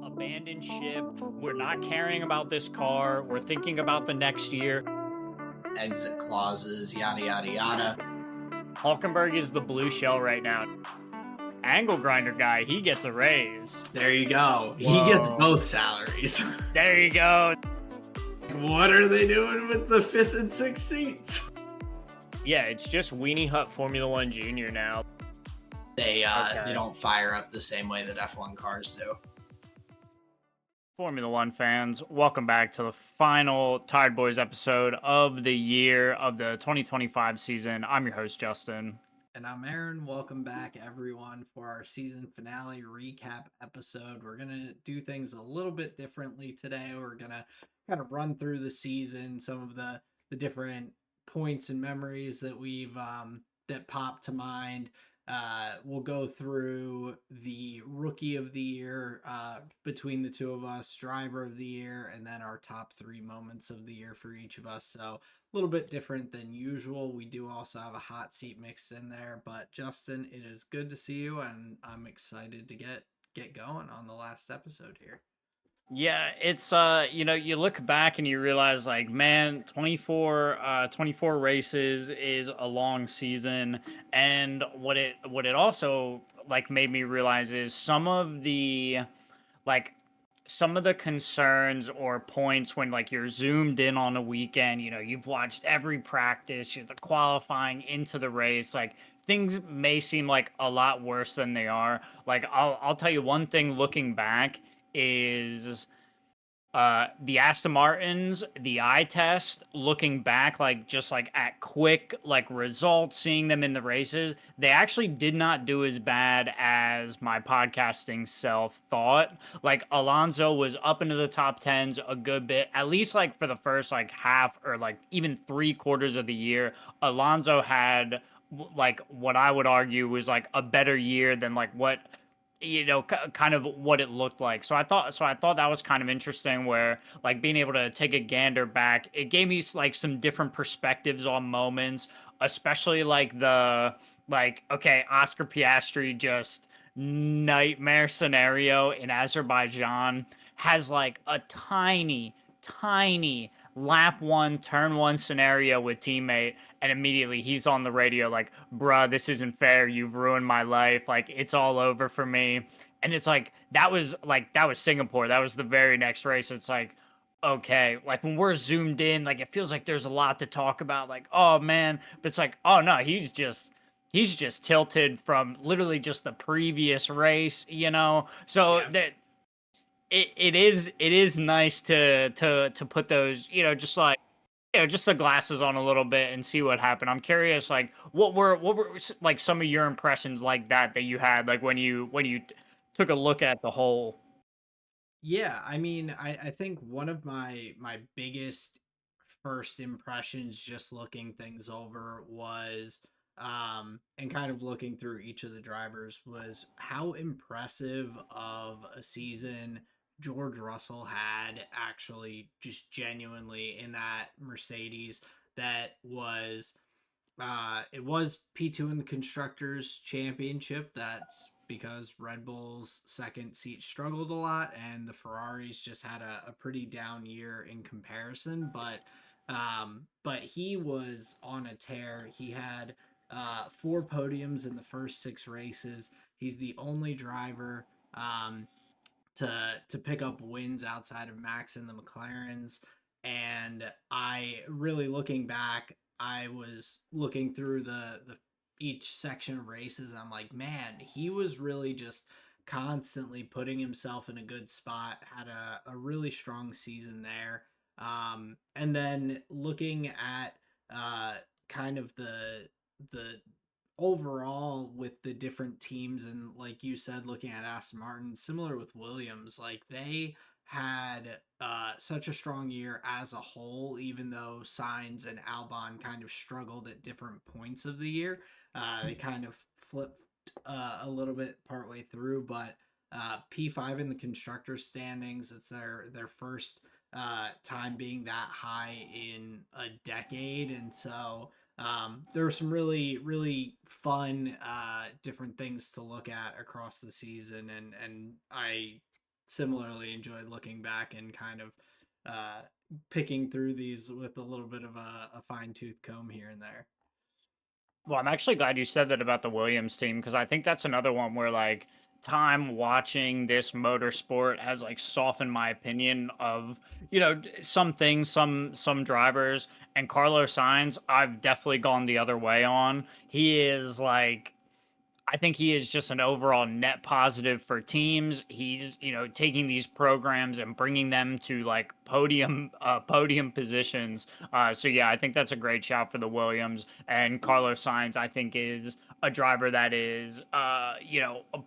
Abandoned ship. We're not caring about this car. We're thinking about the next year. Exit clauses, yada, yada, yada. Hulkenberg is the blue shell right now. Angle grinder guy, he gets a raise. There you go. Whoa. He gets both salaries. There you go. What are they doing with the 5th and 6th seats? Yeah, it's just Weenie Hut Formula One Junior now. They don't fire up the same way that F1 cars do. Formula One fans, welcome back to the final Tired Boys episode of the year of the 2025 season. I'm your host, Justin. And I'm Aaron. Welcome back, everyone, for our season finale recap episode. We're going to do things a little bit differently today. We're going to kind of run through the season, some of the different points and memories that we've that popped to mind. We'll go through the rookie of the year between the two of us, driver of the year, and then our top 3 moments of the year for each of us. So a little bit different than usual. We do also have a hot seat mixed in there, but Justin, it is good to see you, and I'm excited to get going on the last episode here. Yeah, it's you look back and you realize like, man, 24 races is a long season. And what it also like made me realize is like some of the concerns or points when like you're zoomed in on a weekend, you've watched every practice, you're the qualifying into the race, like things may seem like a lot worse than they are. Like I'll tell you one thing looking back is the Aston Martins, the eye test, looking back, like just like at quick like results, seeing them in the races, they actually did not do as bad as my podcasting self thought. Like Alonso was up into the top tens a good bit, at least like for the first like half or like even 3/4 of the year. Alonso had like what I would argue was like a better year than like what kind of what it looked like. So I thought that was kind of interesting where like being able to take a gander back, it gave me like some different perspectives on moments, especially like okay, Oscar Piastri just nightmare scenario in Azerbaijan has like a tiny lap 1 turn 1 scenario with teammate, and immediately he's on the radio like, bruh, this isn't fair, you've ruined my life, like it's all over for me. And it's like that was Singapore, that was the very next race. It's like, okay, like when we're zoomed in, like it feels like there's a lot to talk about, like, oh man, but it's like, oh no, he's just tilted from literally just the previous race, so Yeah. that it is nice to put those, just like, just the glasses on a little bit and see what happened. I'm curious, like, what were like some of your impressions like that you had, like when you took a look at the whole. Yeah, I mean, I think one of my biggest first impressions just looking things over was and kind of looking through each of the drivers was how impressive of a season George Russell had, actually just genuinely in that Mercedes. That was it was P2 in the Constructors Championship. That's because Red Bull's second seat struggled a lot, and the Ferraris just had a pretty down year in comparison. But he was on a tear. He had 4 podiums in the first 6 races. He's the only driver to pick up wins outside of Max and the McLarens. And I really, looking back, I was looking through the each section of races. I'm like, man, he was really just constantly putting himself in a good spot. Had a really strong season there. And then looking at kind of the overall with the different teams, and like you said, looking at Aston Martin, similar with Williams, like they had such a strong year as a whole, even though Sainz and Albon kind of struggled at different points of the year. They kind of flipped a little bit partway through, but P5 in the constructor standings, it's their first time being that high in a decade. And so There were some really really fun different things to look at across the season, and I similarly enjoyed looking back and kind of uh, picking through these with a little bit of a fine tooth comb here and there. Well, I'm actually glad you said that about the Williams team because I think that's another one where like time watching this motorsport has like softened my opinion of some things, some drivers, and Carlos Sainz I've definitely gone the other way on. He is like I think he is just an overall net positive for teams. He's, taking these programs and bringing them to like podium positions. So yeah, I think that's a great shout for the Williams. And Carlos Sainz, I think, is a driver that is,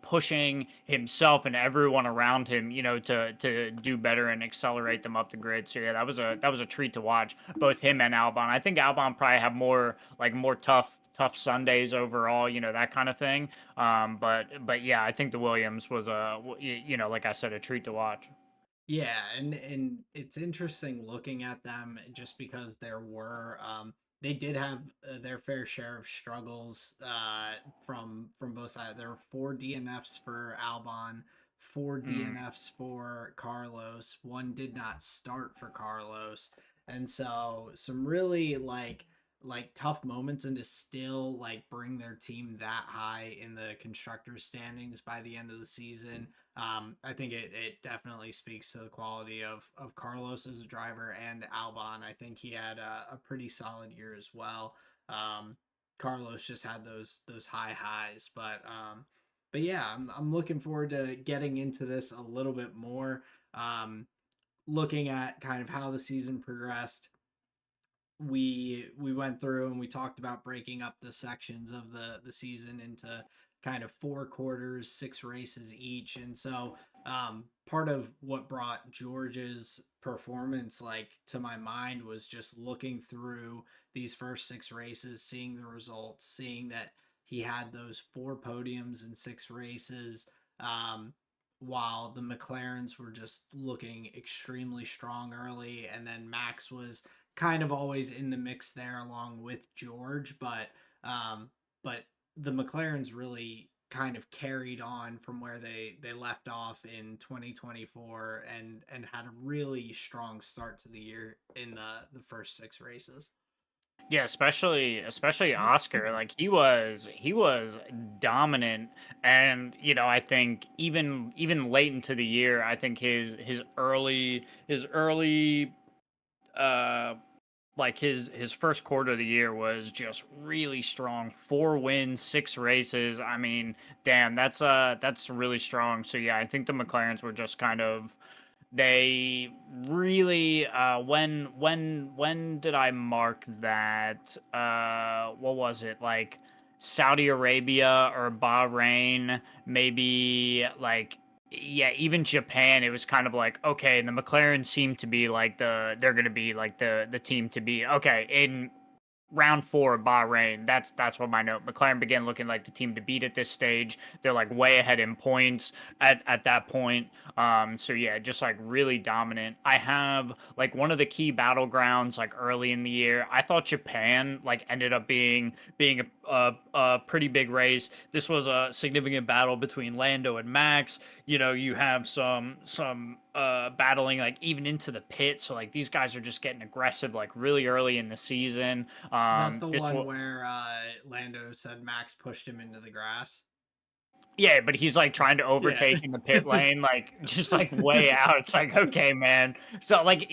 pushing himself and everyone around him, to do better and accelerate them up the grid. So yeah, that was a treat to watch. Both him and Albon. I think Albon probably have more tough Sundays overall, that kind of thing. But yeah, I think the Williams was like I said, a treat to watch. Yeah, and it's interesting looking at them just because they did have their fair share of struggles from both sides. There were four DNFs for Albon, four Mm. DNFs for Carlos. One did not start for Carlos, and so some really like tough moments, and to still like bring their team that high in the constructors standings by the end of the season. I think it definitely speaks to the quality of Carlos as a driver and Albon. I think he had a pretty solid year as well. Carlos just had those high highs, but yeah, I'm looking forward to getting into this a little bit more. Um, Looking at kind of how the season progressed, we went through and we talked about breaking up the sections of the season into kind of four quarters, six races each. And so part of what brought George's performance like to my mind was just looking through these first six races, seeing the results, seeing that he had those four podiums in six races. While the McLarens were just looking extremely strong early, and then Max was kind of always in the mix there along with George, um, but the McLarens really kind of carried on from where they left off in 2024 and had a really strong start to the year in the first six races. Yeah, especially Oscar. Like he was dominant, and I think even late into the year, I think his early uh like his first quarter of the year was just really strong. 4 wins, 6 races. I mean, damn, that's really strong. So yeah, I think the McLarens were just kind of they really when did I mark that? What was it? Like Saudi Arabia or Bahrain, maybe like yeah, even Japan, it was kind of like, okay, and the McLaren seemed to be like they're gonna be like the team to be. Okay, in round four, Bahrain. That's what my note. McLaren began looking like the team to beat at this stage. They're like way ahead in points at that point. So yeah, just like really dominant. I have like one of the key battlegrounds like early in the year. I thought Japan like ended up being a pretty big race. This was a significant battle between Lando and Max. You have some battling like even into the pit. So like these guys are just getting aggressive like really early in the season. Is that the This one will, where Lando said Max pushed him into the grass? yeah, but he's like trying to Yeah. overtake in the pit lane, like just like way out. It's like, okay, man. So like,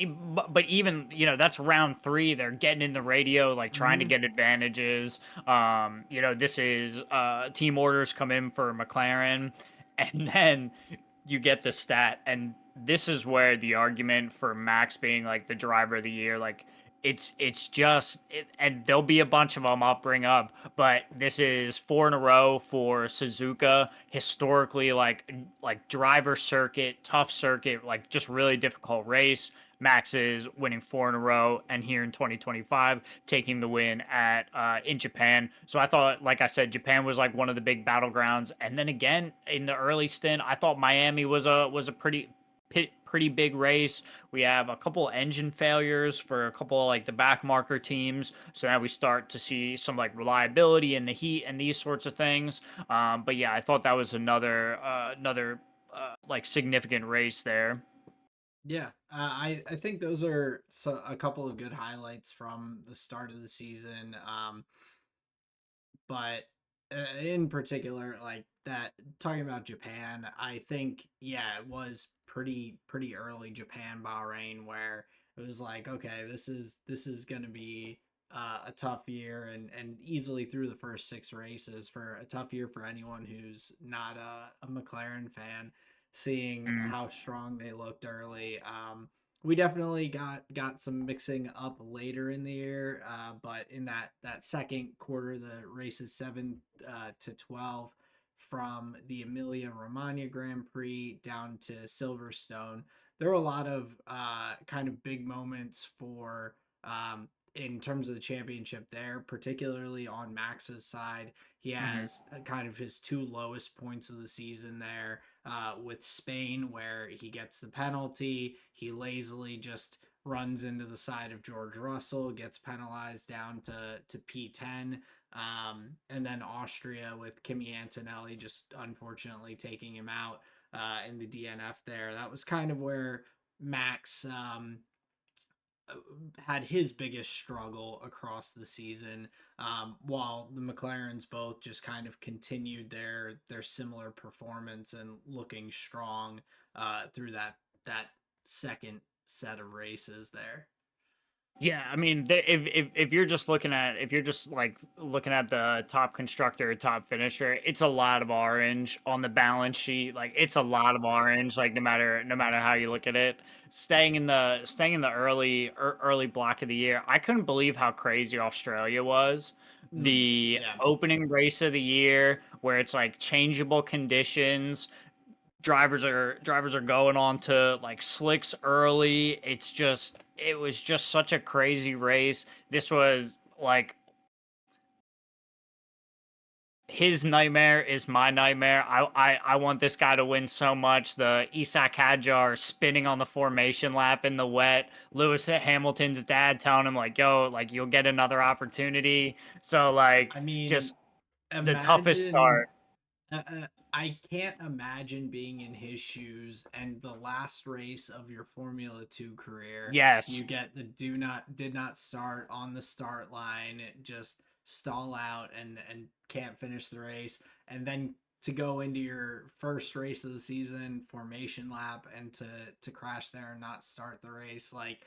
but even that's round three. They're getting in the radio, like trying to Mhm. get advantages. This is team orders come in for McLaren, and then you get the stat, and this is where the argument for Max being like the driver of the year, like it's just and there'll be a bunch of them I'll bring up, but this is four in a row for Suzuka. Historically, like driver circuit, tough circuit, like just really difficult race. Max is winning four in a row, and here in 2025, taking the win at in Japan. So I thought, like I said, Japan was like one of the big battlegrounds, and then again in the early stint, I thought Miami was a pretty pretty big race. We have a couple engine failures for a couple of, like, the back marker teams. So now we start to see some like reliability in the heat and these sorts of things. But yeah, I thought that was another like significant race there. Yeah, I think those are a couple of good highlights from the start of the season. But in particular, like that, talking about Japan, I think yeah, it was pretty early Japan Bahrain where it was like, okay, this is gonna be a tough year, and easily through the first six races for a tough year for anyone who's not a McLaren fan. Seeing Mm, how strong they looked early, we definitely got some mixing up later in the year, but in that second quarter, the races 7 to 12 from the Emilia Romagna Grand Prix down to Silverstone, there were a lot of kind of big moments for in terms of the championship there, particularly on Max's side. He hmm. has kind of his two lowest points of the season there, with Spain, where he gets the penalty. He lazily just runs into the side of George Russell, gets penalized down to P10. And then Austria with Kimi Antonelli just unfortunately taking him out in the DNF there. That was kind of where Max had his biggest struggle across the season, while the McLarens both just kind of continued their similar performance and looking strong through that second set of races there. Yeah, I mean, if you're just looking at if you're just like looking at the top constructor, top finisher, it's a lot of orange on the balance sheet. Like it's a lot of orange. Like no matter how you look at it, staying in the early block of the year, I couldn't believe how crazy Australia was. The Yeah, opening race of the year, where it's like changeable conditions, drivers are going on to like slicks early. It was just such a crazy race. This was like his nightmare is my nightmare. I want this guy to win so much. The Isak Hadjar spinning on the formation lap in the wet. Lewis Hamilton's dad telling him like, "Yo, like you'll get another opportunity." So like I mean, just the toughest imagine start. I can't imagine being in his shoes and the last race of your Formula 2 career, Yes, you get the did not start on the start line, just stall out and can't finish the race, and then to go into your first race of the season, formation lap, and to crash there and not start the race, like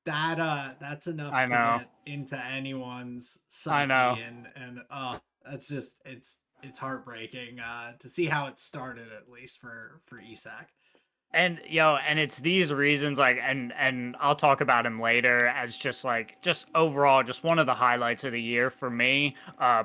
that that's enough I to know. get into anyone's I psyche, know. and that's just it's heartbreaking to see how it started, at least for Isak. And and it's these reasons, like, and I'll talk about him later as just overall just one of the highlights of the year for me,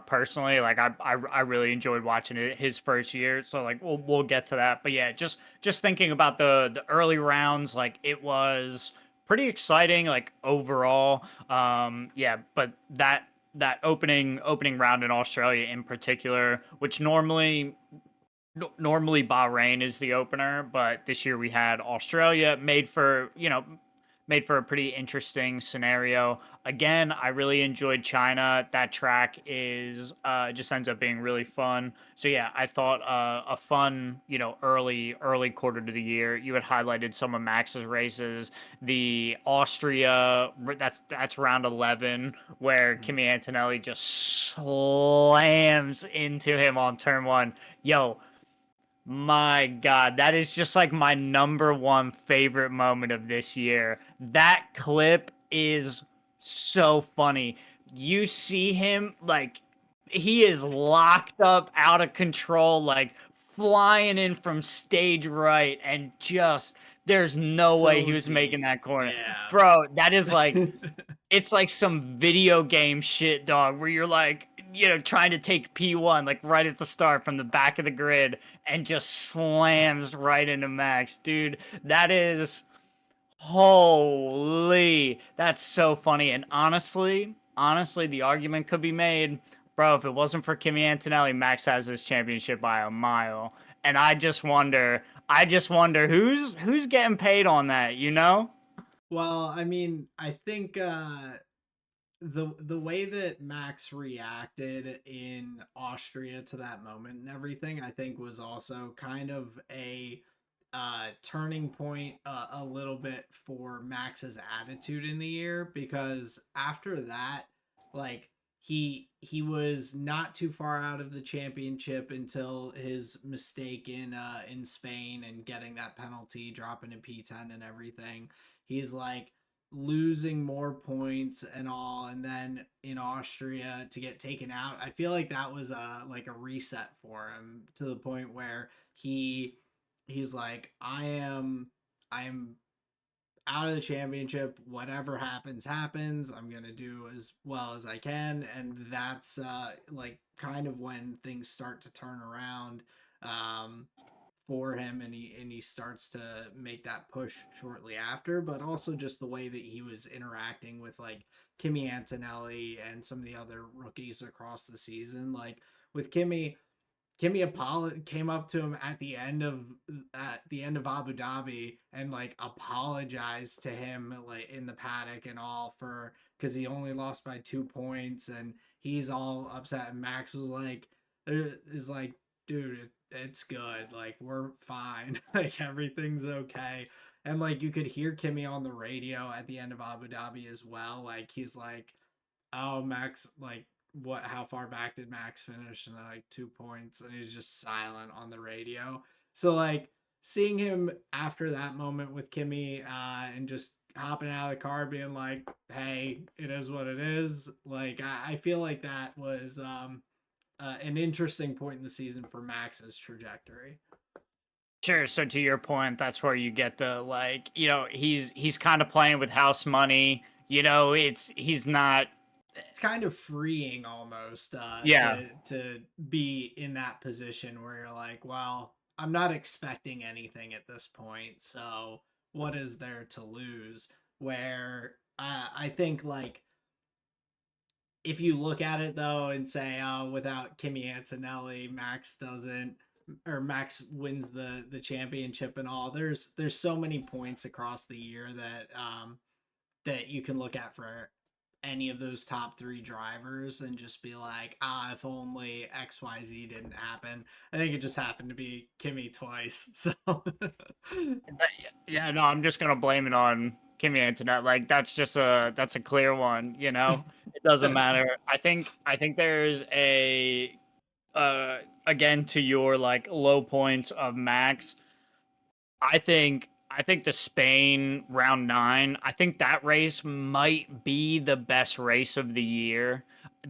personally. Like I really enjoyed watching it his first year, so like we'll get to that. But yeah, just thinking about the early rounds, like it was pretty exciting, like overall. Yeah, but that opening round in Australia in particular, which normally Bahrain is the opener, but this year we had Australia, made for a pretty interesting scenario. Again, I really enjoyed China. That track is just ends up being really fun. So yeah, I thought a fun, early quarter to the year. You had highlighted some of Max's races. The Austria, that's round 11 where Mhm. Kimi Antonelli just slams into him on turn 1. Yo, my God, that is just like my number one favorite moment of this year. That clip is so funny. You see him like he is locked up, out of control, like flying in from stage right, and just there's no way he So was making deep, that corner. yeah. Bro, that is like it's like some video game shit, dog, where you're like, trying to take P1 like right at the start from the back of the grid and just slams right into Max. Dude, that is holy. That's so funny. And honestly, the argument could be made, bro, if it wasn't for Kimi Antonelli, Max has this championship by a mile. and I just wonder who's getting paid on that, you know? Well, I mean, I think the way that Max reacted in Austria to that moment and everything, I think was also kind of a turning point a little bit for Max's attitude in the year, because after that, like he was not too far out of the championship until his mistake in Spain and getting that penalty, dropping a P10 and everything. He's like losing more points and all, and then in Austria to get taken out, I feel like that was a reset for him, to the point where he's like, I am out of the championship. Whatever happens, happens. I'm gonna do as well as I can, and that's like kind of when things start to turn around um, for him, and he starts to make that push shortly after. But also just the way that he was interacting with like Kimi Antonelli and some of the other rookies across the season, like with Kimmy came up to him at the end of Abu Dhabi and like apologized to him like in the paddock and all, for because he only lost by 2 points, and he's all upset, and Max was like is like, dude, it's good, like we're fine, like everything's okay. And like you could hear Kimmy on the radio at the end of Abu Dhabi as well, like he's like, oh, Max, like, what, how far back did Max finish? And like 2 points, and he's just silent on the radio. So like seeing him after that moment with Kimmy, and just hopping out of the car being like, hey, it is what it is, like I feel like that was an interesting point in the season for Max's trajectory. Sure. So to your point, that's where you get the like, he's kind of playing with house money. He's not. It's kind of freeing almost, Yeah, to be in that position where you're like, well, I'm not expecting anything at this point, so what is there to lose? Where I think like if you look at it though and say, oh, without Kimi Antonelli, Max doesn't, or Max wins the championship and all. There's so many points across the year that that you can look at for any of those top three drivers and just be like, ah, if only XYZ didn't happen. I think it just happened to be Kimmy twice. So yeah. No, I'm just gonna blame it on Kimmy Antoinette. Like that's a clear one. It doesn't matter. I think there's a again to your like low points of Max. I think the Spain round 9, I think that race might be the best race of the year.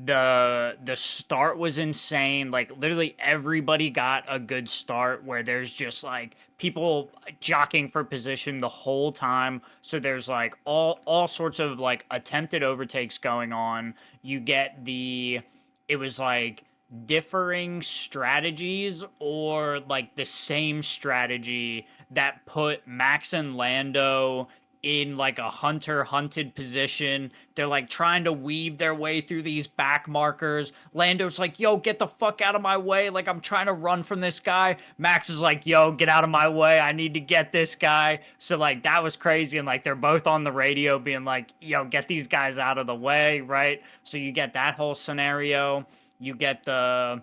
The start was insane. Like literally everybody got a good start where there's just like people jockeying for position the whole time. So there's like all sorts of like attempted overtakes going on. You get the it was like differing strategies or like the same strategy that put Max and Lando in like a hunter hunted position. They're like trying to weave their way through these back markers. Lando's like, yo, get the fuck out of my way. Like, I'm trying to run from this guy. Max is like, yo, get out of my way. I need to get this guy. So, like, that was crazy. And like, they're both on the radio being like, yo, get these guys out of the way, right? So, you get that whole scenario. You get the.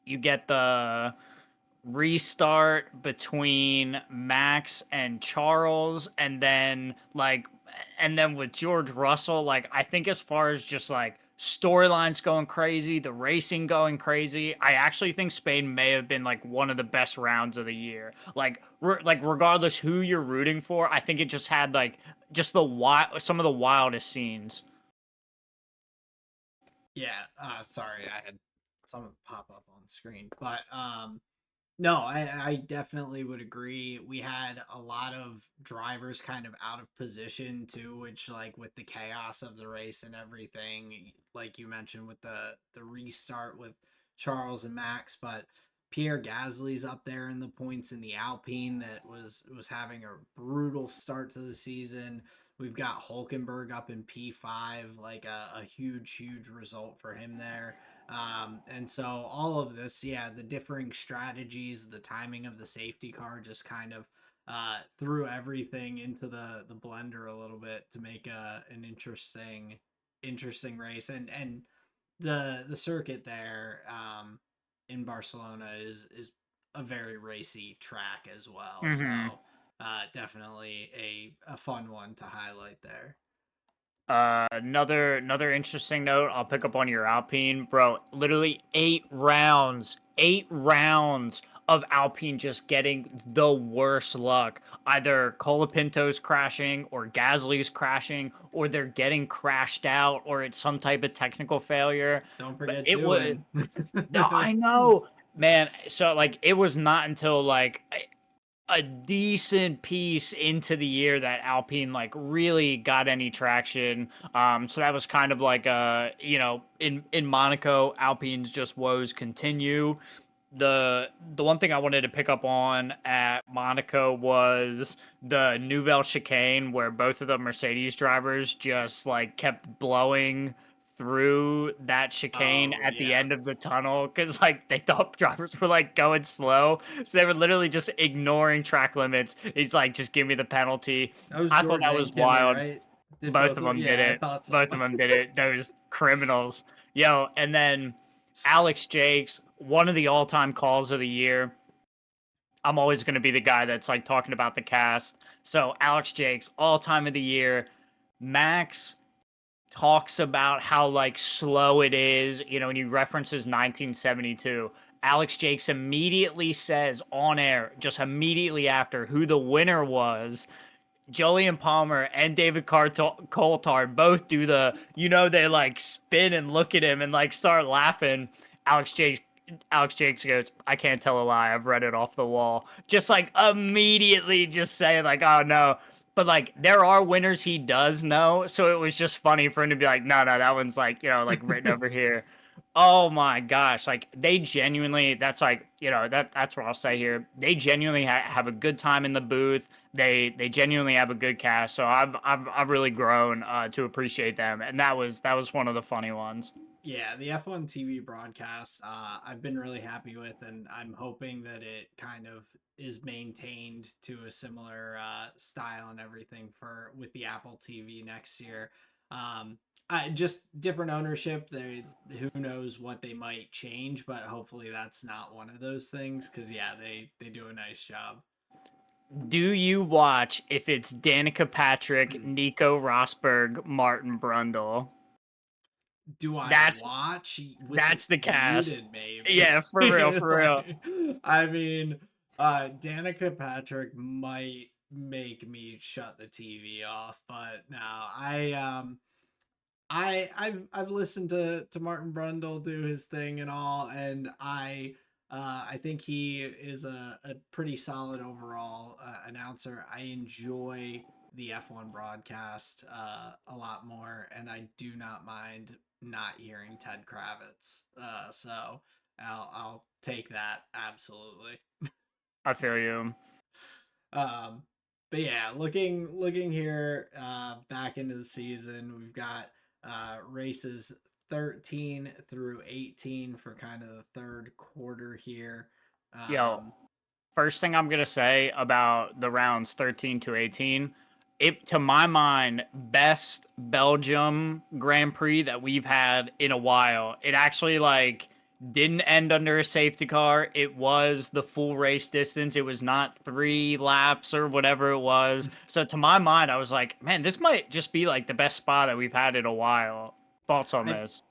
You get the restart between Max and Charles, and then with George Russell, like I think as far as just like storylines going crazy, the racing going crazy, I actually think Spain may have been like one of the best rounds of the year. Like regardless who you're rooting for, I think it just had like just some of the wildest scenes. yeah, sorry, I had something pop up on the screen, but no, I definitely would agree. We had a lot of drivers kind of out of position too, which like with the chaos of the race and everything, like you mentioned with the restart with Charles and Max, but Pierre Gasly's up there in the points in the Alpine that was having a brutal start to the season. We've got Hulkenberg up in P5, like a huge result for him there. And so all of this, yeah, the differing strategies, the timing of the safety car just kind of threw everything into the blender a little bit to make an interesting race. And the circuit there in Barcelona is a very racy track as well. Hmm. So definitely a fun one to highlight there. Another interesting note. I'll pick up on your Alpine, bro. Literally 8 rounds of Alpine just getting the worst luck. Either Colapinto's crashing, or Gasly's crashing, or they're getting crashed out, or it's some type of technical failure. Don't But forget it was doing. no, I know, man. So like, it was not until like a decent piece into the year that Alpine like really got any traction. So that was kind of like in Monaco, Alpine's just woes continue. The one thing I wanted to pick up on at Monaco was the Nouvelle chicane, where both of the Mercedes drivers just like kept blowing through that chicane Oh at the yeah, end of the tunnel because like they thought drivers were like going slow, so they were literally just ignoring track limits. He's like, just give me the penalty. that was I thought George that and was Kimmy, wild. right? Did Both both of of them did yeah, I it. thought so. Both of them did it. Those criminals. Yo, and then Alex Jakes, one of the all-time calls of the year. I'm always going to be the guy that's like talking about the cast. So Alex Jakes, all-time of the year. Max talks about how like slow it is, when he references 1972. Alex Jakes immediately says on air, just immediately after, who the winner was. Jolyon Palmer and David Coulthard both do they like spin and look at him and like start laughing. Alex Jakes, Alex Jakes goes, I can't tell a lie. I've read it off the wall. Just like immediately just saying like, oh no. But like there are winners he does know. So it was just funny for him to be like, no, no, that one's like, like written over here. Oh my gosh, like they genuinely, that's like, that's what I'll say here. They genuinely have a good time in the booth. They genuinely have a good cast, so I've really grown to appreciate them, and that was one of the funny ones. Yeah, the F1 TV broadcast, I've been really happy with, and I'm hoping that it kind of is maintained to a similar style and everything for with the Apple TV next year. Just different ownership. They who knows what they might change, but hopefully that's not one of those things. Because yeah, they do a nice job. Do you watch if it's Danica Patrick, Nico Rosberg, Martin Brundle? Do I That's watch with it that's the cast. muted maybe? Yeah, for real, for real. Like, I mean, Danica Patrick might make me shut the TV off, but no, I've listened to Martin Brundle do his thing and all, and I think he is a pretty solid overall announcer. I enjoy the F1 broadcast a lot more, and I do not mind not hearing Ted Kravitz. So I'll take that absolutely. I feel you. Um, but yeah, looking here back into the season, we've got races 13 through 18 for kind of the third quarter here. Yo, Um, first thing I'm gonna say about the rounds 13 to 18, it to my mind, best Belgium Grand Prix that we've had in a while. It actually like didn't end under a safety car. It was the full race distance. It was not 3 laps or whatever it was. So to my mind, I was like, man, this might just be like the best spot that we've had in a while. Thoughts on I this?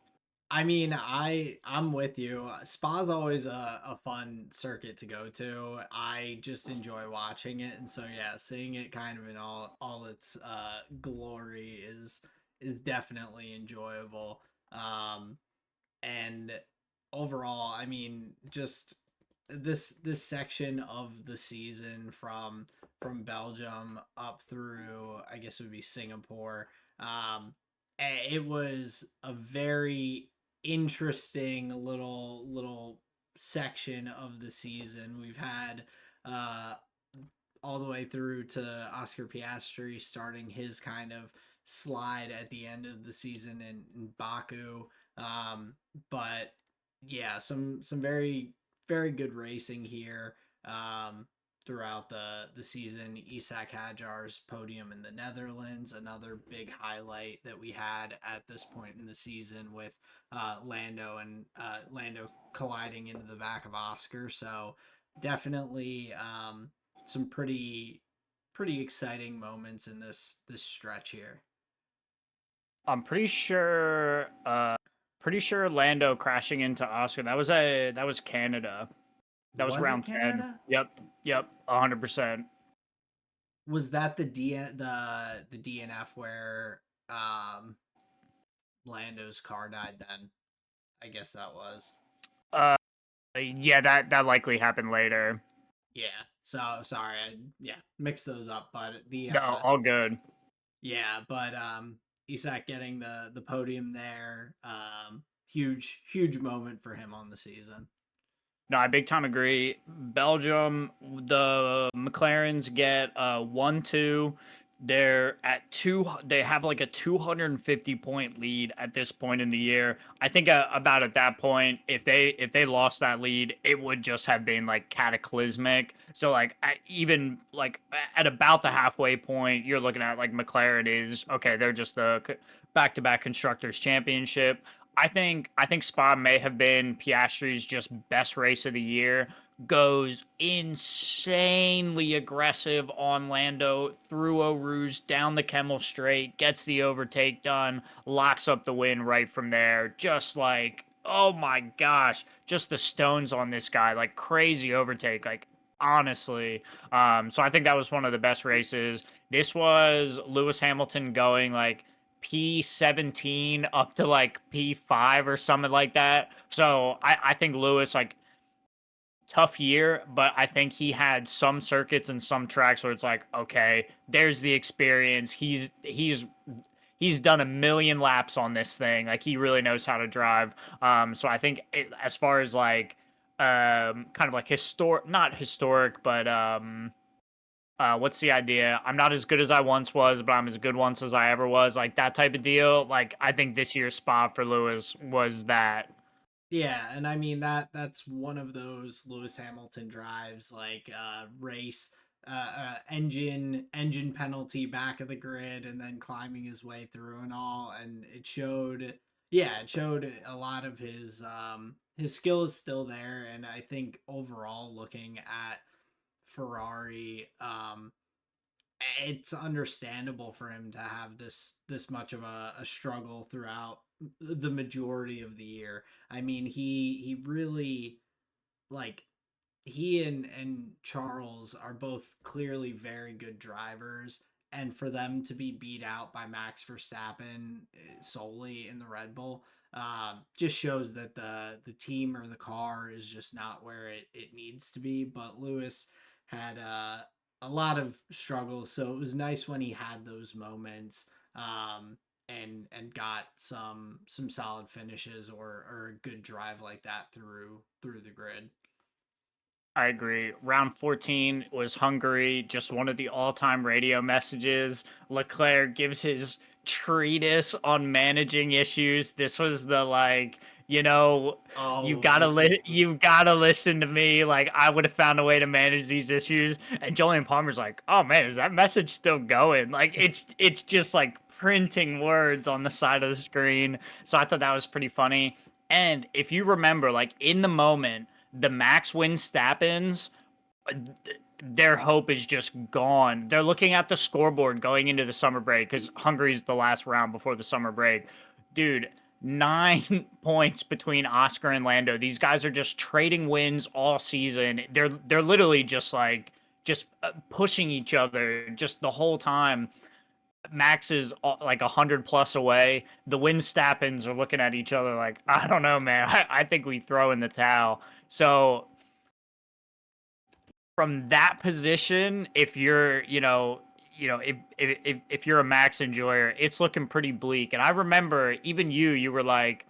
I mean, I'm with you. Spa's always a fun circuit to go to. I just enjoy watching it, and so yeah, seeing it kind of in all its glory is definitely enjoyable. Um, and overall, I mean, just this section of the season from Belgium up through I guess it would be Singapore. It was a very interesting little section of the season. We've had uh all the way through to Oscar Piastri starting his kind of slide at the end of the season in Baku. But Yeah, some very good racing here throughout the season. Isak Hajar's podium in the Netherlands, another big highlight that we had at this point in the season with Lando colliding into the back of Oscar. So definitely some pretty exciting moments in this stretch here. I'm pretty sure Lando crashing into Oscar. That was Canada. That was Was it round 10. Canada? Yep. Yep. 100%. Was that the DNF where Lando's car died then? I guess that was. Uh yeah, that likely happened later. Yeah. So sorry, yeah, mixed those up, but the No, all good. Isak getting the podium there, huge moment for him on the season. No, I big time agree. Belgium, the McLarens get 1-2. They're at two. They have like a 250 point lead at this point in the year. I think about at that point, if they lost that lead, it would just have been like cataclysmic. So like even like at about the halfway point, you're looking at like McLaren is okay. They're just the back to back constructors championship. I think Spa may have been Piastri's just best race of the year. Goes insanely aggressive on Lando through Eau Rouge down the Kemmel Straight, gets the overtake done, locks up the win right from there. Just like, oh my gosh, just the stones on this guy, like crazy overtake, like honestly. So I think that was one of the best races. This was Lewis Hamilton going like P17 up to like P5 or something like that. So I think Lewis, like, tough year, but I think he had some circuits and some tracks where it's like, okay, there's the experience. He's done a million laps on this thing. Like he really knows how to drive. So I think as far as like kind of like historic, not historic, but what's the idea? I'm not as good as I once was, but I'm as good once as I ever was. Like that type of deal. Like I think this year's spot for Lewis was that. Yeah, and I mean that's one of those Lewis Hamilton drives, like race engine penalty back of the grid and then climbing his way through and all, and it showed, yeah, it showed a lot of his skill is still there. And I think overall, looking at Ferrari, it's understandable for him to have this much of a struggle throughout the majority of the year. I mean, he really, like, he and Charles are both clearly very good drivers, and for them to be beat out by Max Verstappen solely in the Red Bull, just shows that the team or the car is just not where it needs to be. But Lewis had a lot of struggles, so it was nice when he had those moments. And got some solid finishes or a good drive like that through the grid. I agree. Round 14 was Hungary, just one of the all-time radio messages. Leclerc gives his treatise on managing issues. This was the like, you know, Oh, this was the you gotta listen to me. Like I would have found a way to manage these issues. And Julian Palmer's like, oh man, is that message still going? Like it's just like printing words on the side of the screen. So I thought that was pretty funny. And if you remember, like in the moment the Max Verstappen's, their hope is just gone. They're looking at the scoreboard going into the summer break because Hungary's the last round before the summer break. Dude, 9 points between Oscar and Lando. These guys are just trading wins all season. They're literally just like just pushing each other just the whole time. Max is like 100 plus away. The Winstappens are looking at each other like, I don't know, man. I think we throw in the towel. So from that position, if you're, if you're a Max enjoyer, it's looking pretty bleak. And I remember even you were like,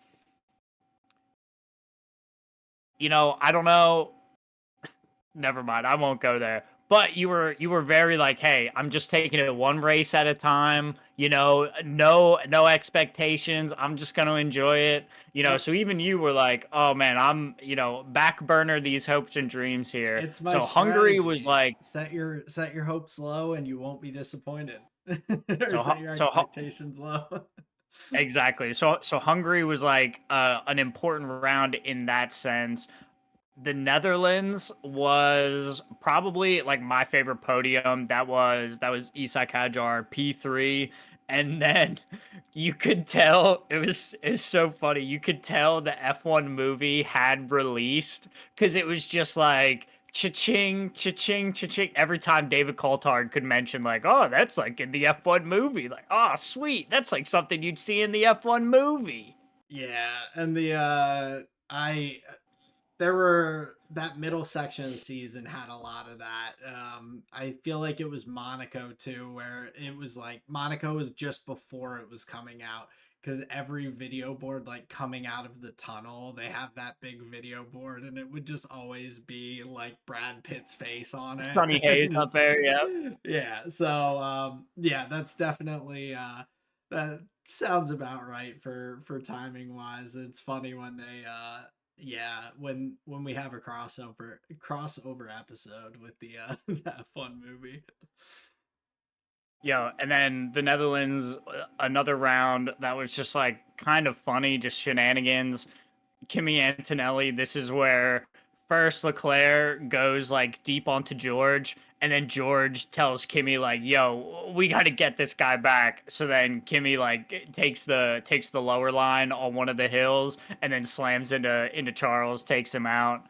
I don't know. Never mind. I won't go there. but you were very like, hey, I'm just taking it one race at a time. No expectations. I'm just gonna enjoy it. Yep. So even you were like, oh man, I'm back burner these hopes and dreams here. It's my So Hungary was strategy. like, Set your hopes low and you won't be disappointed. Or so set your expectations low. exactly. So Hungary was like an important round in that sense. The Netherlands was probably like my favorite podium. That was Isak Hadjar P3, and then you could tell it was so funny. You could tell the F1 movie had released because it was just like cha-ching, cha-ching, cha-ching. Every time David Coulthard could mention like, oh, that's like in the F1 movie. Like, oh, sweet, that's like something you'd see in the F1 movie. Yeah, and I there were that middle section of the season had a lot of that. I feel like it was Monaco too, where it was like Monaco was just before it was coming out because every video board like coming out of the tunnel, they have that big video board, and it would just always be like Brad Pitt's face on it. Sunny Hayes up there, yeah. Yeah, so yeah, that's definitely that sounds about right for timing wise. It's funny when they yeah, when we have a crossover episode with the that fun movie. Yeah, and then the Netherlands, another round that was just like kind of funny, just shenanigans. Kimi Antonelli, this is where first Leclerc goes like deep onto George, and then George tells Kimi like, "Yo, we got to get this guy back." So then Kimi like takes the lower line on one of the hills, and then slams into Charles, takes him out.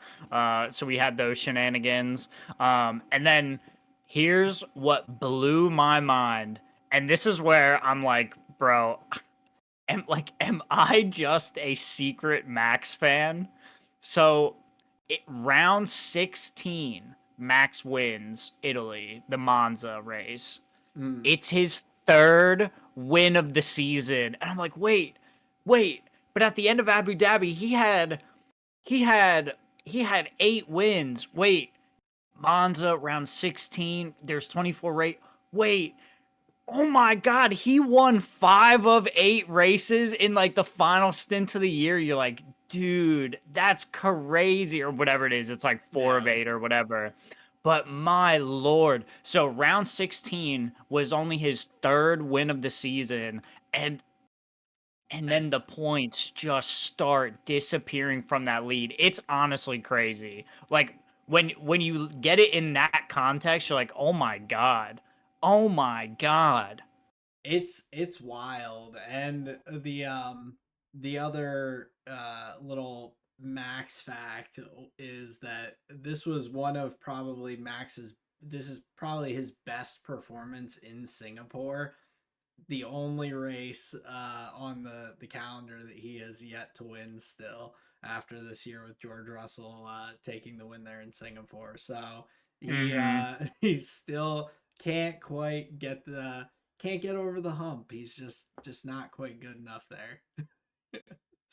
So we had those shenanigans, and then here's what blew my mind, and this is where I'm like, bro, am I just a secret Max fan? So, round 16, Max wins Italy, the Monza race. Mm. It's his third win of the season. And I'm like, wait. But at the end of Abu Dhabi, he had he had 8 wins. Wait, Monza round 16, there's 24 rate. Wait, oh my god, he won 5 of 8 races in like the final stint of the year. You're like, dude, that's crazy, or whatever it is. It's like four Yeah. of eight or whatever. But my lord. So round 16 was only his third win of the season. And I- then the points just start disappearing from that lead. It's honestly crazy. Like when you get it in that context, you're like, "Oh my god. Oh my god." it's wild. And the other little Max fact is that this is probably his best performance in Singapore, the only race on the calendar that he has yet to win still after this year with George Russell taking the win there in Singapore. So Mhm. he still can't quite can't get over the hump. He's just not quite good enough there.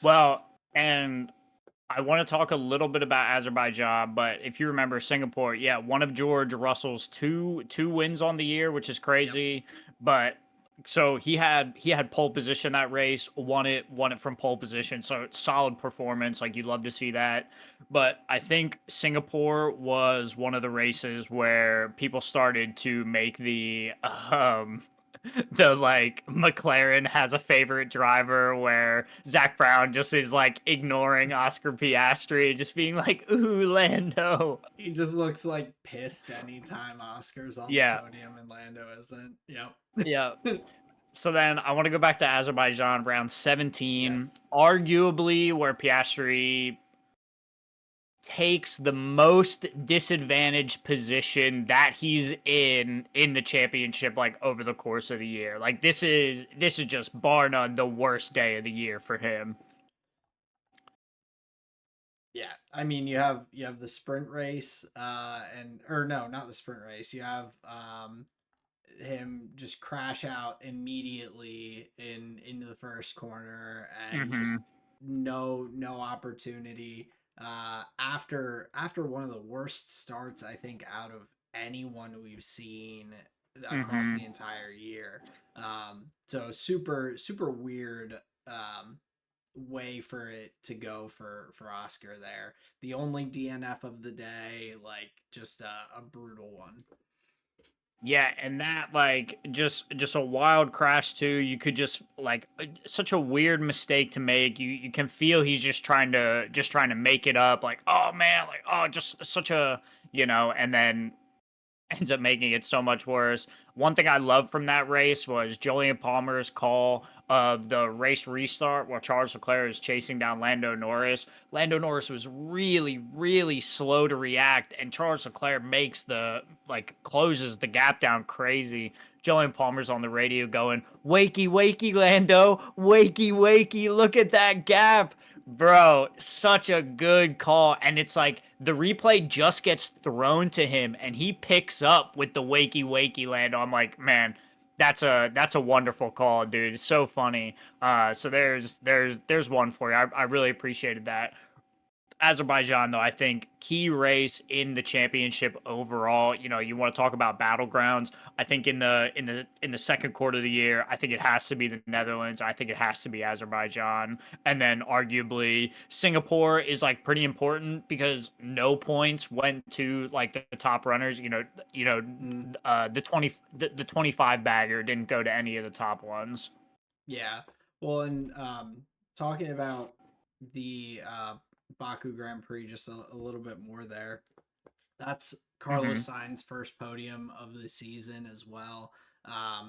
Well, and I want to talk a little bit about Azerbaijan, but if you remember Singapore, yeah, one of George Russell's two wins on the year, which is Yep. crazy. But so he had pole position that race, won it from pole position. So solid performance, like you'd love to see that. But I think Singapore was one of the races where people started to make the like McLaren has a favorite driver where Zach Brown just is like ignoring Oscar Piastri, just being like, "Ooh, Lando." He just looks like pissed anytime Oscar's on the Yeah, podium and Lando isn't. Yep. yeah. So then I want to go back to Azerbaijan, round 17, Yes. arguably where Piastri takes the most disadvantaged position that he's in the championship like over the course of the year. Like this is just bar none the worst day of the year for him. Yeah, I mean you have the sprint race, and or no, not the sprint race. You have him just crash out immediately into the first corner and just Mhm. no opportunity. After one of the worst starts I think out of anyone we've seen across Mm-hmm. the entire year. So super weird way for it to go for Oscar there. The only DNF of the day, like just a brutal one. Yeah, and that like just a wild crash too. You could just like such a weird mistake to make. You can feel he's just trying to make it up. Like oh man, like oh just such a and then ends up making it so much worse. One thing I loved from that race was Julian Palmer's call of the race restart while Charles Leclerc is chasing down Lando Norris. Lando Norris was really, really slow to react, and Charles Leclerc makes closes the gap down crazy. Julian Palmer's on the radio going, "Wakey, wakey, Lando, wakey, wakey! Look at that gap." Bro, such a good call. And it's like the replay just gets thrown to him and he picks up with the wakey wakey Lando. I'm like, man, that's a wonderful call, dude. It's so funny. So there's one for you. I really appreciated that. Azerbaijan, though, I think key race in the championship overall. You want to talk about battlegrounds. I think in the second quarter of the year, I think it has to be the Netherlands. I think it has to be Azerbaijan, and then arguably Singapore is like pretty important because no points went to like the top runners. Mm, The 25 bagger didn't go to any of the top ones. yeah. Well, and talking about the Baku Grand Prix just a little bit more there. That's Hmm. Carlos Sainz's first podium of the season as well.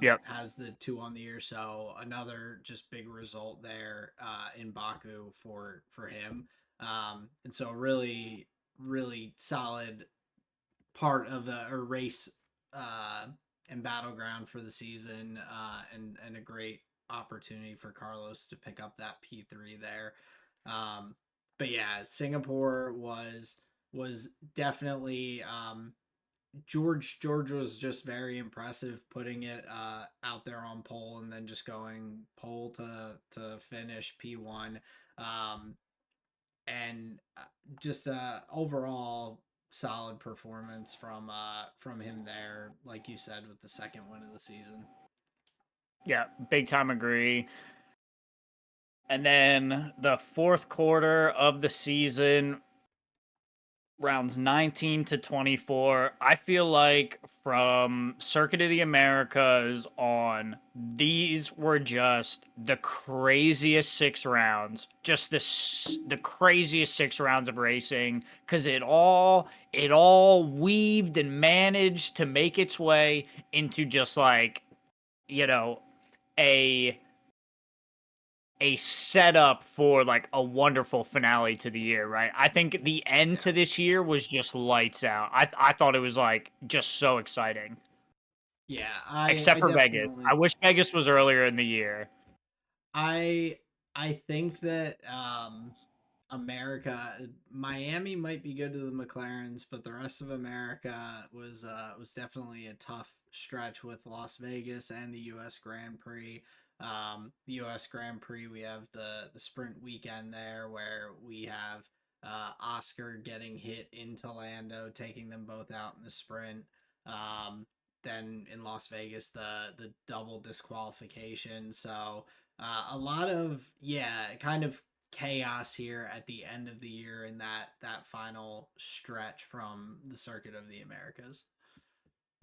Yep. Has the two on the year, so another just big result there in Baku for him. And so really solid part of the or race uh, and battleground for the season, and a great opportunity for Carlos to pick up that P3 there. But yeah, Singapore was definitely George was just very impressive putting it out there on pole and then just going pole to finish P1. Um, and just overall solid performance from him there, like you said, with the second win of the season. Yeah. Big time agree. And then the fourth quarter of the season, rounds 19 to 24. I feel like from Circuit of the Americas on, these were just the craziest 6 rounds. Just the craziest 6 rounds of racing because it all weaved and managed to make its way into just like, you know, a a setup for like a wonderful finale to the year, right? I think the end Yeah, to this year was just lights out. I thought it was like just so exciting. yeah, Except I for Vegas. I definitely wish Vegas was earlier in the year. I I think that Miami might be good to the McLarens, but the rest of America was definitely a tough stretch with Las Vegas and the U.S. Grand Prix. The U.S. Grand Prix, we have the sprint weekend there where we have Oscar getting hit into Lando, taking them both out in the sprint. Um, then in Las Vegas, the double disqualification. So a lot of kind of chaos here at the end of the year in that final stretch from the Circuit of the Americas.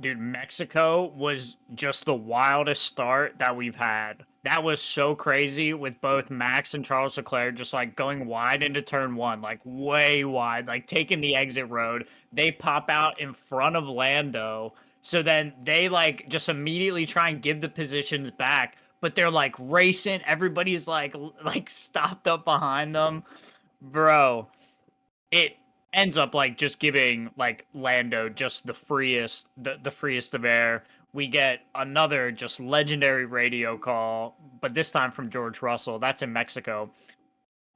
Dude, Mexico was just the wildest start that we've had. That was so crazy with both Max and Charles Leclerc just like going wide into turn one, like way wide, like taking the exit road. They pop out in front of Lando. So then they like just immediately try and give the positions back, but they're like racing. Everybody's like stopped up behind them. Bro, it ends up like just giving like Lando just the freest of air. We get another just legendary radio call, but this time from George Russell. That's in Mexico.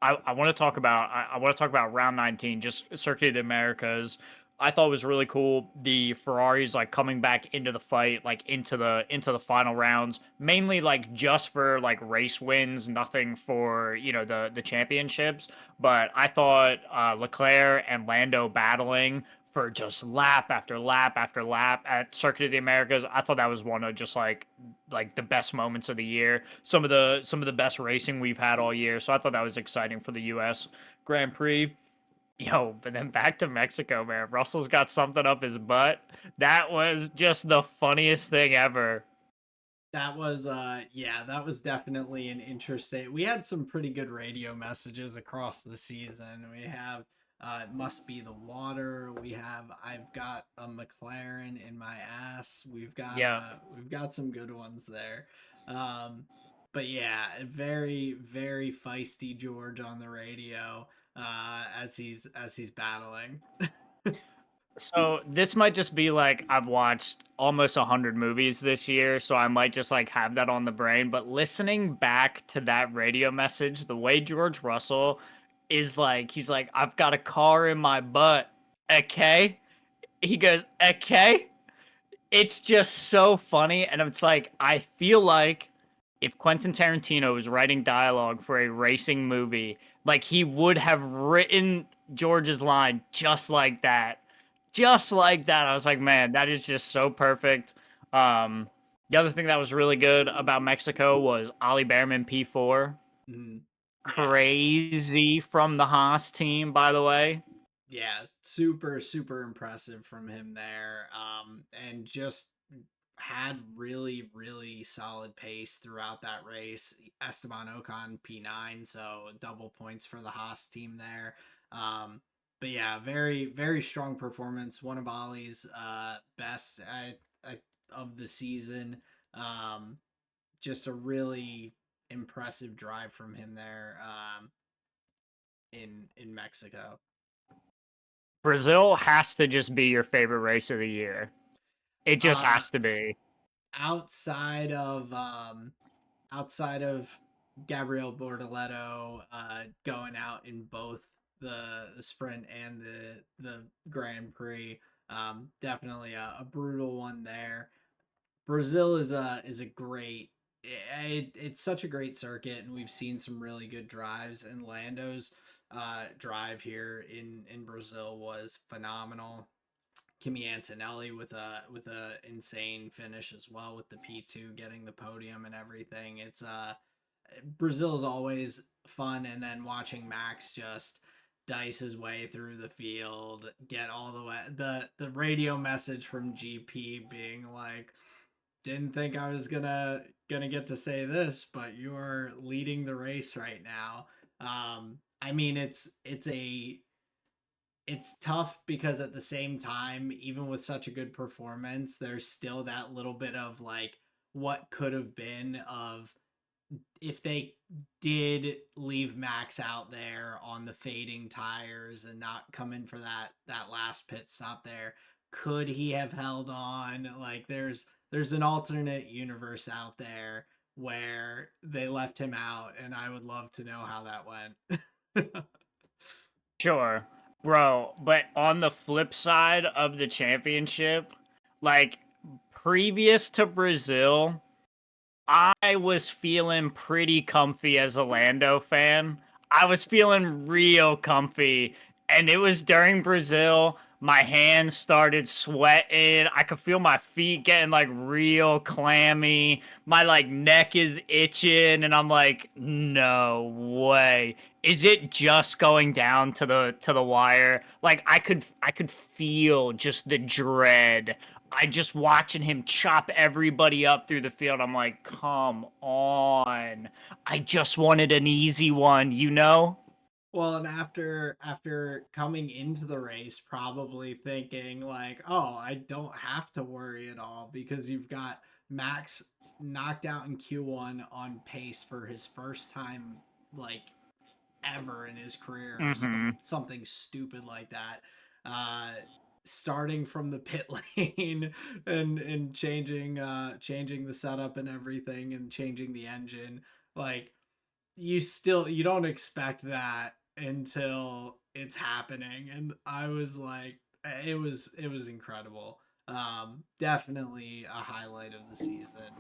I want to talk about I want to talk about round 19, just Circuit of the Americas. I thought it was really cool. The Ferraris like coming back into the fight, like into the final rounds, mainly like just for like race wins, nothing for the championships. But I thought Leclerc and Lando battling for just lap after lap after lap at Circuit of the Americas. I thought that was one of just like the best moments of the year. Some of the best racing we've had all year. So I thought that was exciting for the US Grand Prix. Yo, but then back to Mexico, man. Russell's got something up his butt. That was just the funniest thing ever. That was yeah, that was definitely an interesting. We had some pretty good radio messages across the season. We have it must be the water. We have I've got a McLaren in my ass. Yeah. We've got some good ones there. Um but yeah, very very feisty George on the radio as he's battling. So this might just be like I've watched almost 100 movies this year, so I might just like have that on the brain. But listening back to that radio message, the way George Russell is like, he's like, I've got a car in my butt. Okay. He goes, okay. It's just so funny. And it's like, I feel like if Quentin Tarantino was writing dialogue for a racing movie, like he would have written George's line just like that. Just like that. I was like, man, that is just so perfect. Um, the other thing that was really good about Mexico was Ollie Behrman P4. Mhm. Yeah. Crazy from the Haas team, by the way. Yeah, super super impressive from him there. And just had really really solid pace throughout that race. Esteban Ocon P9, so double points for the Haas team there. Um, but yeah, very very strong performance. One of Ollie's best of the season. Um, just a really impressive drive from him there in Mexico. Brazil has to just be your favorite race of the year. It just Uh, has to be. outside of outside of Gabriel Bortoleto going out in both the sprint and the Grand Prix, definitely a brutal one there. Brazil is a great. It's such a great circuit, and we've seen some really good drives. And Lando's drive here in Brazil was phenomenal. Kimi Antonelli with a insane finish as well with the P2 getting the podium and everything. It's Brazil's always fun, and then watching Max just dice his way through the field, get all the way the radio message from GP being like, didn't think I was gonna get to say this, but you're leading the race right now. I mean it's tough because at the same time, even with such a good performance, there's still that little bit of like what could have been of if they did leave Max out there on the fading tires and not come in for that last pit stop there, could he have held on? Like there's an alternate universe out there where they left him out, and I would love to know how that went. Sure, bro. But on the flip side of the championship, like previous to Brazil, I was feeling pretty comfy as a Lando fan. I was feeling real comfy. And it was during Brazil. My hands started sweating. I could feel my feet getting like real clammy. My like neck is itching and I'm like, "No way. Is it just going down to the wire?" Like I could feel just the dread. I just watching him chop everybody up through the field. I'm like, come on. I just wanted an easy one, you know? Well, and after coming into the race, probably thinking like, "Oh, I don't have to worry at all because you've got Max knocked out in Q1 on pace for his first time like ever in his career or Mm-hmm. something stupid like that. Uh starting from the pit lane and changing the setup and everything and changing the engine. Like you don't expect that until it's happening, and I was like it was incredible. Definitely a highlight of the season.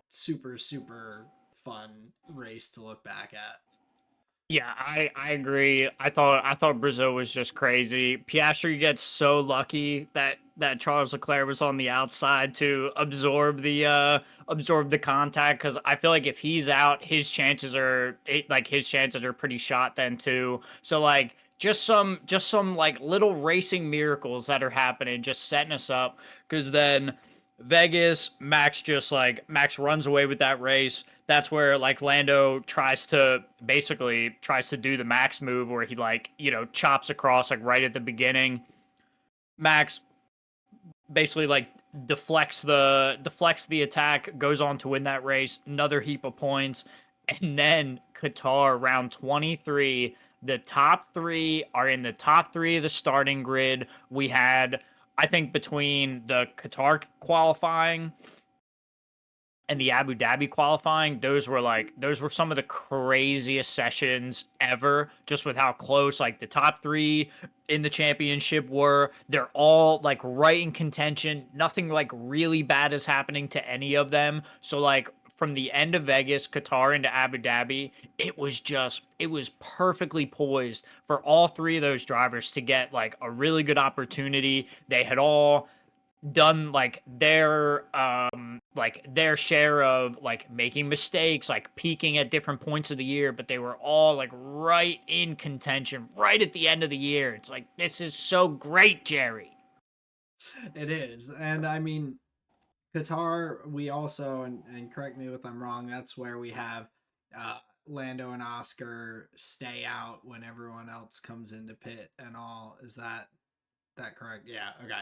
Super super fun race to look back at. Yeah, I agree. I thought Brazil was just crazy. Piastri gets so lucky that Charles Leclerc was on the outside to absorb the contact, because I feel like if he's out, his chances are pretty shot then too. So like just some like little racing miracles that are happening, just setting us up, because then Vegas, Max runs away with that race. That's where like Lando tries to do the Max move where he like, chops across like right at the beginning. Max basically like deflects the attack, goes on to win that race, another heap of points. And then Qatar round 23, the top 3 are in the top 3 of the starting grid. We had, I think, between the Qatar qualifying and the Abu Dhabi qualifying, those were some of the craziest sessions ever, just with how close like the top 3 in the championship were. They're all like right in contention. Nothing like really bad is happening to any of them. So like from the end of Vegas, Qatar into Abu Dhabi, it was perfectly poised for all 3 of those drivers to get like a really good opportunity. They had all done like their share of like making mistakes, like peaking at different points of the year, but they were all like right in contention right at the end of the year. It's like, this is so great, Jerry. It is. And I mean, Qatar, we also, and correct me if I'm wrong, that's where we have uh, Lando and Oscar stay out when everyone else comes into pit and all. Is that correct? Yeah, okay.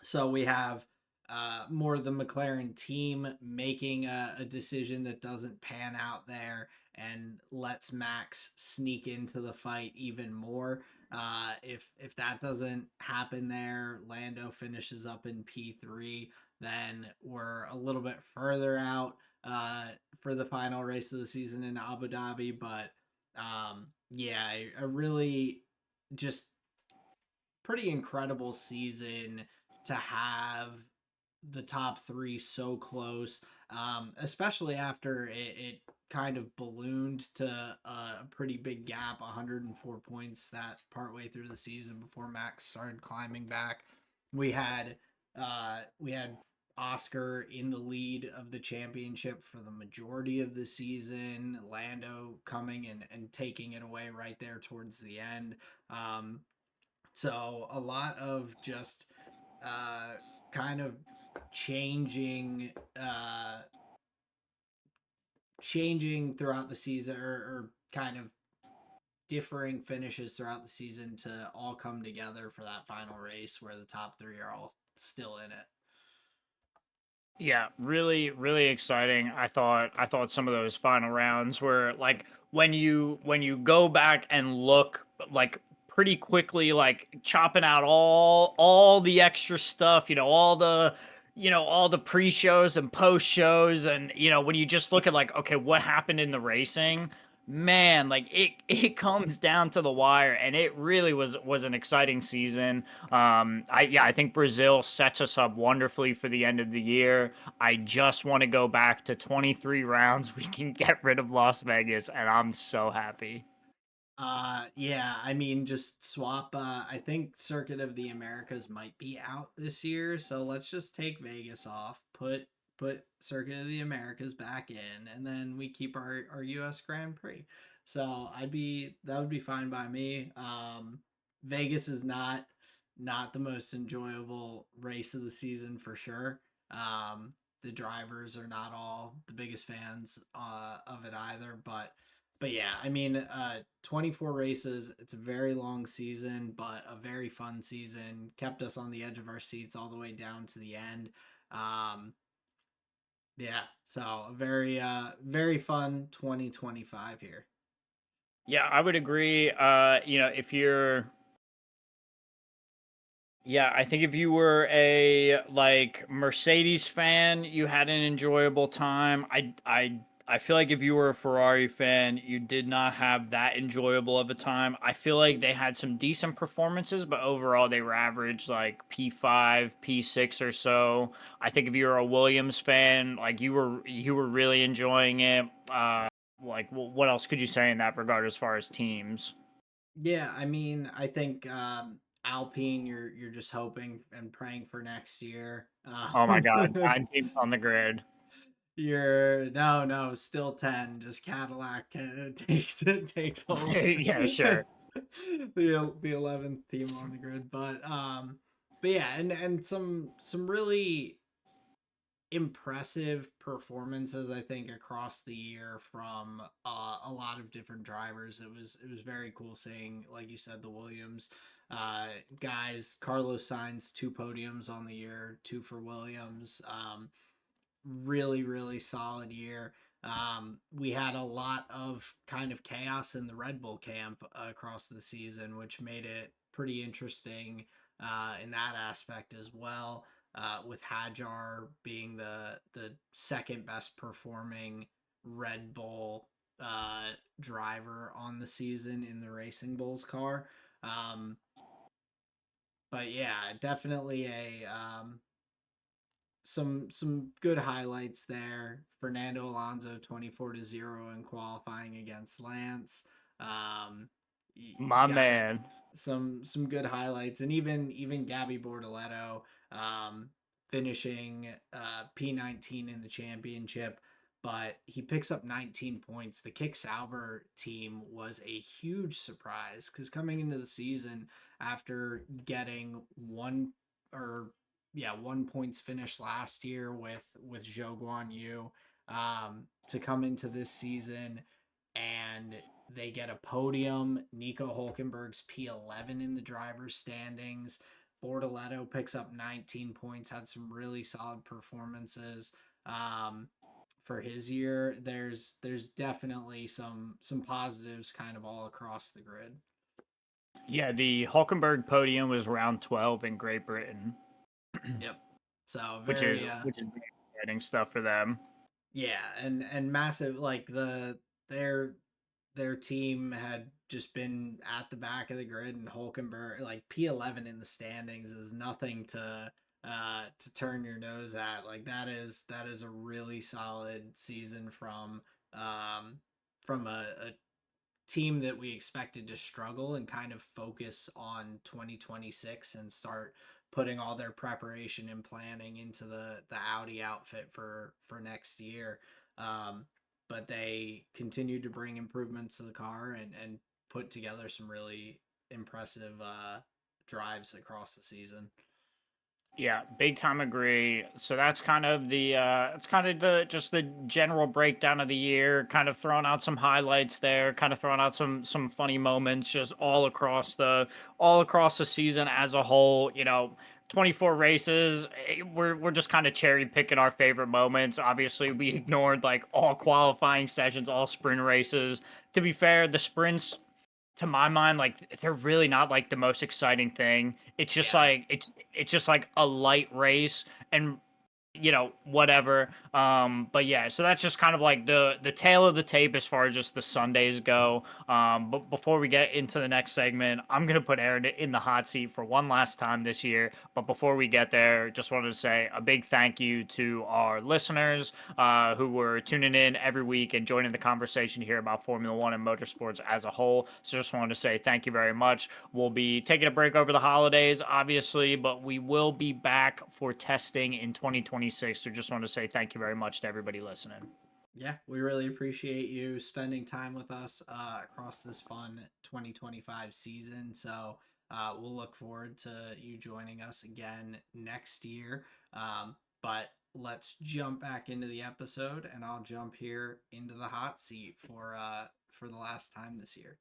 So we have more of the McLaren team making a decision that doesn't pan out there and lets Max sneak into the fight even more. If that doesn't happen there, Lando finishes up in P3, then we're a little bit further out for the final race of the season in Abu Dhabi. But yeah, I really just pretty incredible season to have the top 3 so close, especially after it kind of ballooned to a pretty big gap, 104 points that partway through the season before Max started climbing back. We had Oscar in the lead of the championship for the majority of the season. Lando coming and taking it away right there towards the end. So a lot of just uh, kind of changing changing throughout the season, or kind of differing finishes throughout the season to all come together for that final race where the top 3 are all still in it. Yeah, really, really exciting. I thought some of those final rounds were like, when you go back and look like pretty quickly, like chopping out all the extra stuff, all the pre-shows and post-shows, and when you just look at like, okay, what happened in the racing, man, like it comes down to the wire, and it really was an exciting season. I think Brazil sets us up wonderfully for the end of the year. I just want to go back to 23 rounds. We can get rid of Las Vegas, and I'm so happy. Yeah, I mean, just swap. I think Circuit of the Americas might be out this year, so let's just take Vegas off. Put Circuit of the Americas back in, and then we keep our U.S. Grand Prix. So that would be fine by me. Vegas is not the most enjoyable race of the season for sure. The drivers are not all the biggest fans of it either, but yeah, I mean, 24 races. It's a very long season, but a very fun season. Kept us on the edge of our seats all the way down to the end. Um, yeah, so a very fun 2025 here. Yeah, I would agree. If you're Yeah, I think if you were a like Mercedes fan, you had an enjoyable time. I feel like if you were a Ferrari fan, you did not have that enjoyable of a time. I feel like they had some decent performances, but overall they were average, like P5, P6 or so. I think if you were a Williams fan, like you were really enjoying it. Like, what else could you say in that regard as far as teams? Yeah, I mean, I think Alpine, you're just hoping and praying for next year. Oh my God, 9 teams on the grid. You're no, still 10. Just Cadillac takes hold. Yeah, sure. The 11th team on the grid, but yeah, and some really impressive performances I think across the year from a lot of different drivers. It was very cool seeing, like you said, the Williams uh, guys. Carlos Sainz, two podiums on the year, two for Williams. Really solid year. We had a lot of kind of chaos in the Red Bull camp across the season, which made it pretty interesting in that aspect as well. With Hajar being the second best performing Red Bull driver on the season in the Racing Bulls car. Um, but yeah, definitely a some good highlights there. Fernando Alonso 24-0 in qualifying against Lance. You My got man. some good highlights, and even Gabby Bortoleto um, finishing P19 in the championship. But he picks up 19 points. The Kick Sauber team was a huge surprise because coming into the season after getting one or yeah 1 points finish last year with Zhou Guan Yu, to come into this season and they get a podium. Nico Hulkenberg's P11 in the driver's standings. Bortoleto picks up 19 points, had some really solid performances for his year. There's definitely some positives kind of all across the grid. Yeah, the Hulkenberg podium was round 12 in Great Britain, Yep. So which is very which is very exciting stuff for them. yeah, and massive like their their team had just been at the back of the grid, and Hulkenberg like P11 in the standings is nothing to turn your nose at. Like that is a really solid season um from a team that we expected to struggle and kind of focus on 2026 and start putting all their preparation and planning into the Audi outfit for next year. Um, but they continued to bring improvements to the car and put together some really impressive drives across the season. Yeah, big time agree. So that's kind of the just the general breakdown of the year, kind of throwing out some highlights there, kind of throwing out some funny moments just all across the season as a whole, 24 races. We're just kind of cherry picking our favorite moments. Obviously, we ignored like all qualifying sessions, all sprint races. To be fair, the sprints to my mind, like they're really not like the most exciting thing. It's just Yeah. like it's just like a light race and whatever. But yeah, so that's just kind of like the tail of the tape as far as just the Sundays go. But before we get into the next segment, I'm gonna put Aaron in the hot seat for one last time this year. But before we get there, just wanted to say a big thank you to our listeners who were tuning in every week and joining the conversation here about Formula One and motorsports as a whole. So just wanted to say thank you very much. We'll be taking a break over the holidays, obviously, but we will be back for testing in 2026. So just want to say thank you very much to everybody listening. Yeah, we really appreciate you spending time with us across this fun 2025 season. So we'll look forward to you joining us again next year. But let's jump back into the episode, and I'll jump here into the hot seat for the last time this year.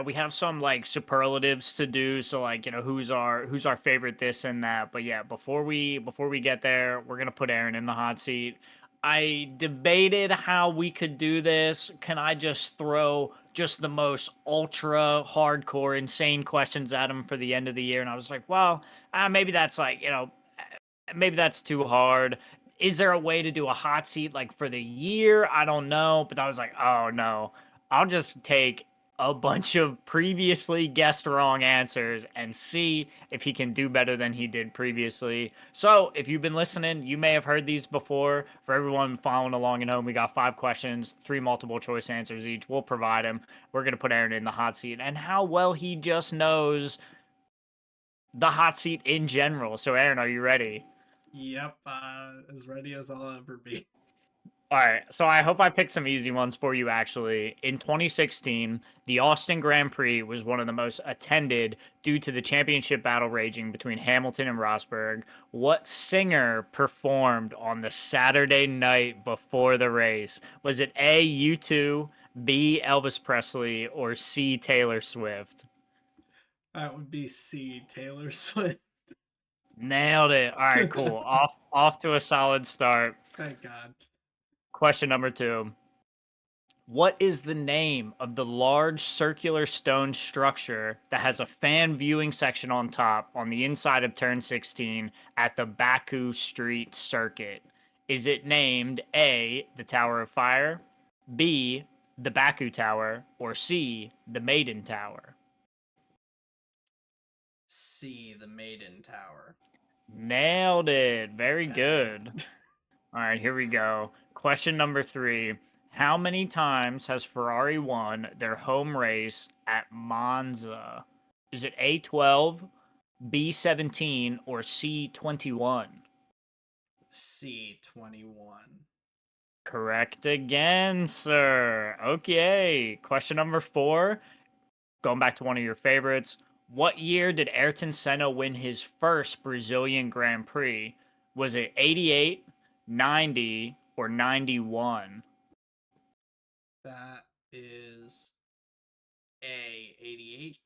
We have some like superlatives to do, so like who's our favorite this and that. But yeah, before we get there, we're gonna put Aaron in the hot seat. I debated how we could do this. Can I just throw just the most ultra hardcore insane questions at him for the end of the year? And I was like, well, maybe that's like maybe that's too hard. Is there a way to do a hot seat like for the year? I don't know, but I was like, oh no, I'll just take a bunch of previously guessed wrong answers and see if he can do better than he did previously. So, if you've been listening, you may have heard these before. For everyone following along at home, we got 5 questions, 3 multiple choice answers each. We'll provide him. We're going to put Aaron in the hot seat and how well he just knows the hot seat in general. So, Aaron, are you ready? Yep, as ready as I'll ever be. All right, so I hope I picked some easy ones for you actually. In 2016, the Austin Grand Prix was one of the most attended due to the championship battle raging between Hamilton and Rosberg. What singer performed on the Saturday night before the race? Was it A, U2, B, Elvis Presley, or C, Taylor Swift? That would be C, Taylor Swift. Nailed it. All right, cool. Off to a solid start. Thank God. Question number 2. What is the name of the large circular stone structure that has a fan viewing section on top on the inside of turn 16 at the Baku Street Circuit? Is it named A, the Tower of Fire, B, the Baku Tower, or C, the Maiden Tower? C, the Maiden Tower. Nailed it. Very Okay. good. All right, here we go. Question number 3. How many times has Ferrari won their home race at Monza? Is it A12, B17, or C21? C21. Correct again, sir. Okay. Question number 4. Going back to one of your favorites. What year did Ayrton Senna win his first Brazilian Grand Prix? Was it 88, 90, or 91? That is A, 88.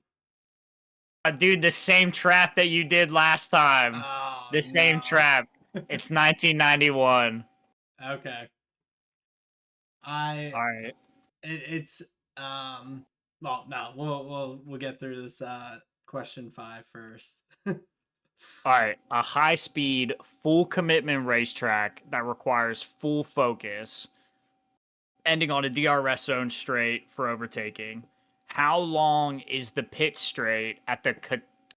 Dude, the same trap that you did last time. Oh, The same no. trap. It's 1991. Okay. I All right. it's um well, no, we'll get through this question 5 first. All right. A high speed, full commitment racetrack that requires full focus, ending on a DRS zone straight for overtaking. How long is the pit straight at the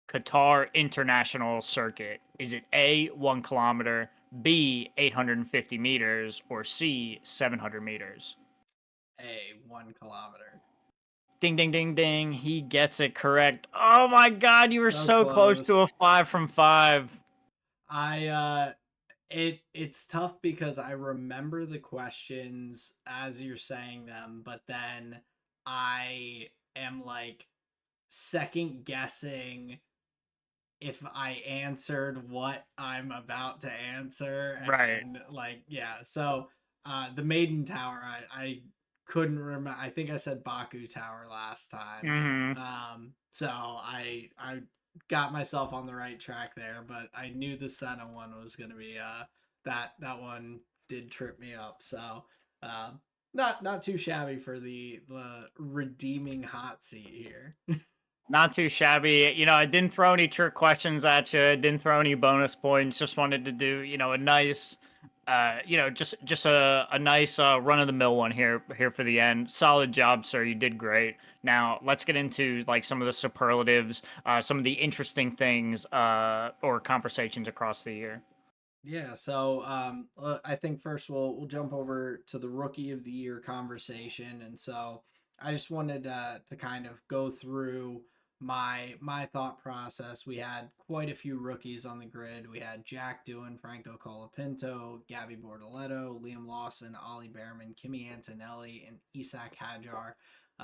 Qatar International Circuit? Is it A, 1 kilometer, B, 850 meters, or C, 700 meters? A, 1 kilometer. Ding, ding, ding, ding. He gets it correct. Oh my God, you were So so close to a close. 5 from 5. I it's tough because I remember the questions as you're saying them, but then I am like second guessing if I answered what I'm about to answer. Right. And like, yeah, so the Maiden Tower, I couldn't remember. I think I said Baku Tower last time. Mm-hmm. So I got myself on the right track there, but I knew the Senna one was gonna be that one did trip me up. So not too shabby for the redeeming hot seat here. Not too shabby. I didn't throw any trick questions at you. Didn't throw any bonus points. Just wanted to do, a nice, just a nice run of the mill one here for the end. Solid job, sir. You did great. Now let's get into like some of the superlatives, some of the interesting things, or conversations across the year. Yeah, so I think first we'll jump over to the rookie of the year conversation, and so I just wanted to kind of go through my thought process. We had quite a few rookies on the grid. We had Jack Doohan, Franco Colapinto, Gabby Bortoletto, Liam Lawson, Ollie Behrman, Kimi Antonelli, and Isak Hadjar.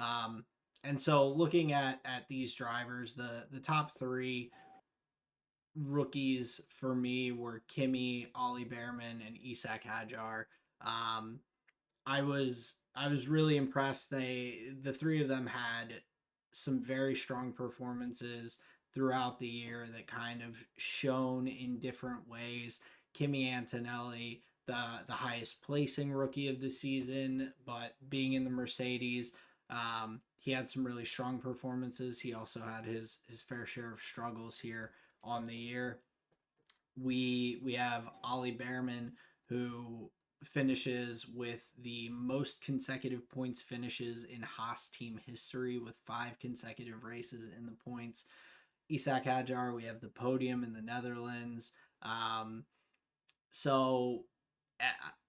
Um, and so looking at these drivers, the top three rookies for me were Kimmy, Ollie Behrman, and Isak Hadjar. Um, I was really impressed. The three of them had some very strong performances throughout the year that kind of shone in different ways. Kimmy Antonelli, the highest placing rookie of the season, but being in the Mercedes, he had some really strong performances. He also had his fair share of struggles here on the year. We have Ollie Behrman, who finishes with the most consecutive points finishes in Haas team history with 5 consecutive races in the points. Isak Hadjar, we have the podium in the Netherlands. Um, so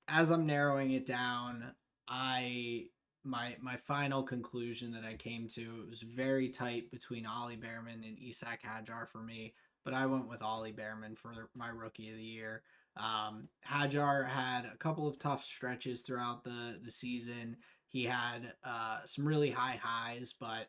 as I'm narrowing it down, I my final conclusion that I came to, it was very tight between Ollie Behrman and Isak Hadjar for me, but I went with Ollie Behrman for my rookie of the year. Hadjar had a couple of tough stretches throughout the season. He had some really high highs, but